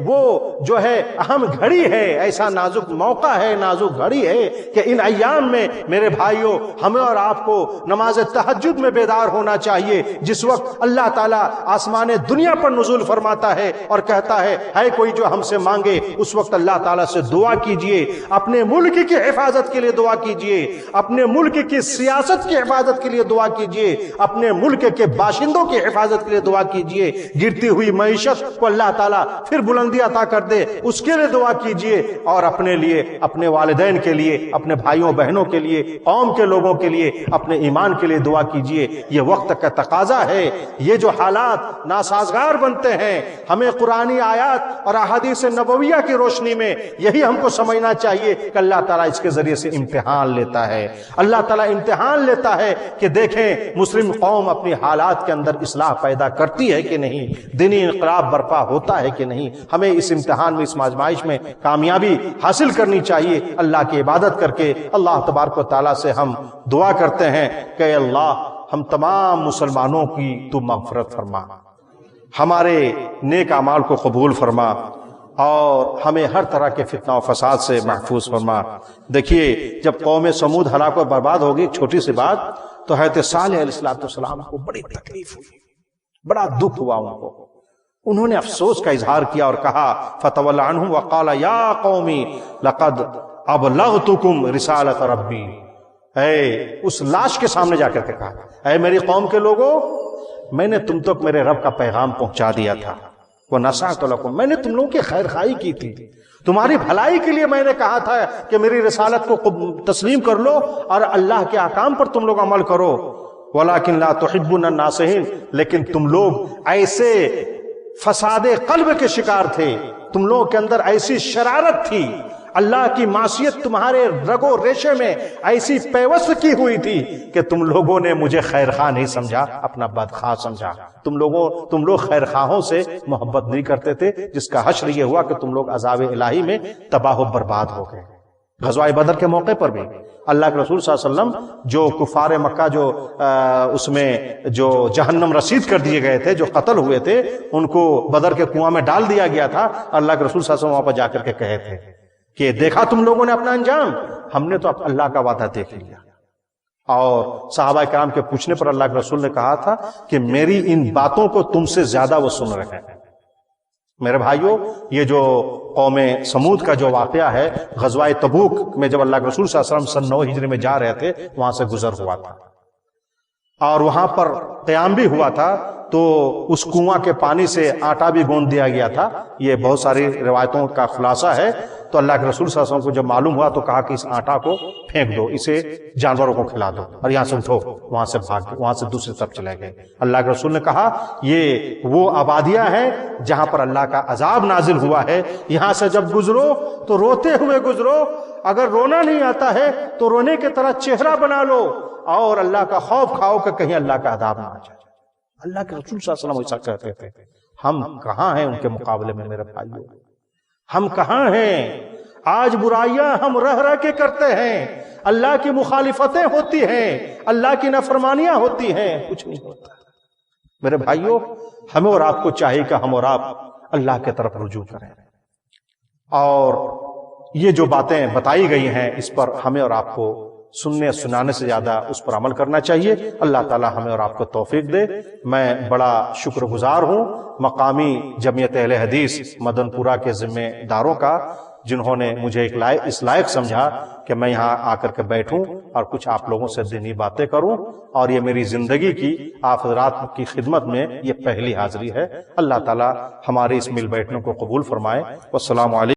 وہ جو ہے اہم گھڑی ہے، ایسا نازک موقع ہے، نازک گھڑی ہے کہ ان ایام میں میرے بھائیوں ہمیں اور آپ کو نماز تہجد میں بیدار ہونا چاہیے، جس وقت اللہ تعالیٰ آسمان دنیا پر نزول فرماتا ہے اور کہتا ہے کوئی جو ہم سے مانگے، اس وقت اللہ تعالیٰ سے دعا کیجئے، اپنے ملک کی حفاظت کے لیے دعا کیجئے، اپنے ملک کی سیاست کی حفاظت کے لیے دعا کیجئے، اپنے ملک کے باشندوں کی حفاظت کے لیے دعا کیجئے، گرتی ہوئی معیشت کو اللہ تعالیٰ پھر بلندی عطا کر دے اس کے لیے دعا کیجئے، اور اپنے لیے، اپنے والدین کے لیے، اپنے بھائیوں بہنوں کے لیے، قوم کے لوگوں کے لیے، اپنے ایمان کے لیے دعا کیجئے۔ یہ وقت کا تقاضا ہے۔ یہ جو حالات ناسازگار بنتے ہیں، ہمیں قرآنی آیات اور احادیث نبویہ کی روشنی میں یہی ہم کو سمجھنا چاہیے کہ اللہ تعالیٰ اس کے ذریعے سے امتحان لیتا ہے۔ اللہ تعالیٰ امتحان لیتا ہے کہ دیکھیں مسلم قوم اپنی حالات کے اندر اصلاح پیدا کرتی ہے کہ نہیں، دینی انقلاب برپا ہوتا ہے کہ نہیں۔ ہمیں اس امتحان میں، اس آزمائش میں کامیابی حاصل کرنی چاہیے۔ اللہ کی عبادت کر کے اللہ تبارک و تعالیٰ سے ہم دعا کرتے ہیں کہ اللہ ہم تمام مسلمانوں کی تو مغفرت فرما، ہمارے نیک اعمال کو قبول فرما اور ہمیں ہر طرح کے فتنہ و فساد سے محفوظ فرما۔ دیکھیے جب قوم سمود ہلاک و برباد ہوگی، ایک چھوٹی سی بات، تو حضرت صالح علیہ السلام کو بڑی تکلیف ہوئی، بڑا دکھ ہوا ان کو۔ انہوں نے افسوس کا اظہار کیا اور کہا فَتَوَلَّ عَنْهُمْ وَقَالَ يَا قَوْمِ لَقَدْ أَبْلَغْتُكُمْ رِسَالَةَ رَبِّي، اے اس لاش کے سامنے جا کر کے کہا، اے میری قوم کے لوگوں، میں نے تم تک میرے رب کا پیغام پہنچا دیا تھا، وَنَصَحْتُ لَكُمْ، میں نے تم لوگوں کی خیر خواہی کی تھی، تمہاری بھلائی کے لیے میں نے کہا تھا کہ میری رسالت کو تسلیم کر لو اور اللہ کے احکام پر تم لوگ عمل کرو، وَلَكِنْ لَا تُحِبُّونَ النَّاصِحِينَ، لیکن تم لوگ ایسے فساد قلب کے شکار تھے، تم لوگوں کے اندر ایسی شرارت تھی، اللہ کی معصیت تمہارے رگ و ریشے میں ایسی پیوست کی ہوئی تھی کہ تم لوگوں نے مجھے خیر خواہ نہیں سمجھا، اپنا بدخواہ سمجھا۔ تم لوگ خیر خواہوں سے محبت نہیں کرتے تھے، جس کا حشر یہ ہوا کہ تم لوگ عذاب الہی میں تباہ و برباد ہو گئے۔ غزوہ بدر کے موقع پر بھی اللہ کے رسول صلی اللہ علیہ وسلم جو کفار مکہ جو اس میں جو جہنم رسید کر دیے گئے تھے، جو قتل ہوئے تھے، ان کو بدر کے کنواں میں ڈال دیا گیا تھا۔ اللہ کے رسول صلی اللہ علیہ وسلم وہاں پر جا کر کے کہے تھے کہ دیکھا تم لوگوں نے اپنا انجام، ہم نے تو اب اللہ کا وعدہ دیکھ لیا۔ اور صحابہ کرام کے پوچھنے پر اللہ کے رسول نے کہا تھا کہ میری ان باتوں کو تم سے زیادہ وہ سن رہے ہیں۔ میرے بھائیوں، یہ جو قوم سمود کا جو واقعہ ہے، غزوہ تبوک میں جب اللہ کے رسول صلی اللہ علیہ وسلم سن 9 ہجری میں جا رہے تھے، وہاں سے گزر ہوا تھا اور وہاں پر قیام بھی ہوا تھا، تو اس کنواں کے پانی سے آٹا بھی گوندھ دیا گیا تھا۔ یہ بہت ساری روایتوں کا خلاصہ ہے۔ تو اللہ کے رسول صلی اللہ علیہ وسلم کو جب معلوم ہوا تو کہا کہ اس آٹا کو پھینک دو، اسے جانوروں کو کھلا دو، اور یہاں سے اٹھو، وہاں سے بھاگ گئے، وہاں سے دوسری طرف چلے گئے۔ اللہ کے رسول نے کہا یہ وہ آبادیاں ہیں جہاں پر اللہ کا عذاب نازل ہوا ہے، یہاں سے جب گزرو تو روتے ہوئے گزرو، اگر رونا نہیں آتا ہے تو رونے کی طرح چہرہ بنا لو، اور اللہ کا خوف کھاؤ کہ کہیں اللہ کا عذاب نہ آ جائے۔ اللہ کے رسول صلی اللہ علیہ وسلم ایسا کہتے تھے۔ ہم کہاں ہیں ان کے مقابلے میں میرے بھائیوں؟ ہم کہاں ہیں؟ آج برائیاں ہم رہ رہ کے کرتے ہیں، اللہ کی مخالفتیں ہوتی ہیں، اللہ کی نافرمانیاں ہوتی ہیں، کچھ نہیں ہوتا۔ میرے بھائیوں، ہمیں اور آپ کو چاہیے کہ ہم اور آپ اللہ کے طرف رجوع کریں، اور یہ جو باتیں بتائی گئی ہیں اس پر ہمیں اور آپ کو سننے سنانے سے زیادہ اس پر عمل کرنا چاہیے۔ اللہ تعالی ہمیں اور آپ کو توفیق دے۔ میں بڑا شکر گزار ہوں مقامی جمعیت اہل حدیث مدن پورہ کے ذمہ داروں کا، جنہوں نے مجھے اس لائق سمجھا کہ میں یہاں آ کر کے بیٹھوں اور کچھ آپ لوگوں سے دینی باتیں کروں، اور یہ میری زندگی کی آپ حضرات کی خدمت میں یہ پہلی حاضری ہے۔ اللہ تعالی ہمارے اس مل بیٹھنے کو قبول فرمائے۔ والسلام علیکم۔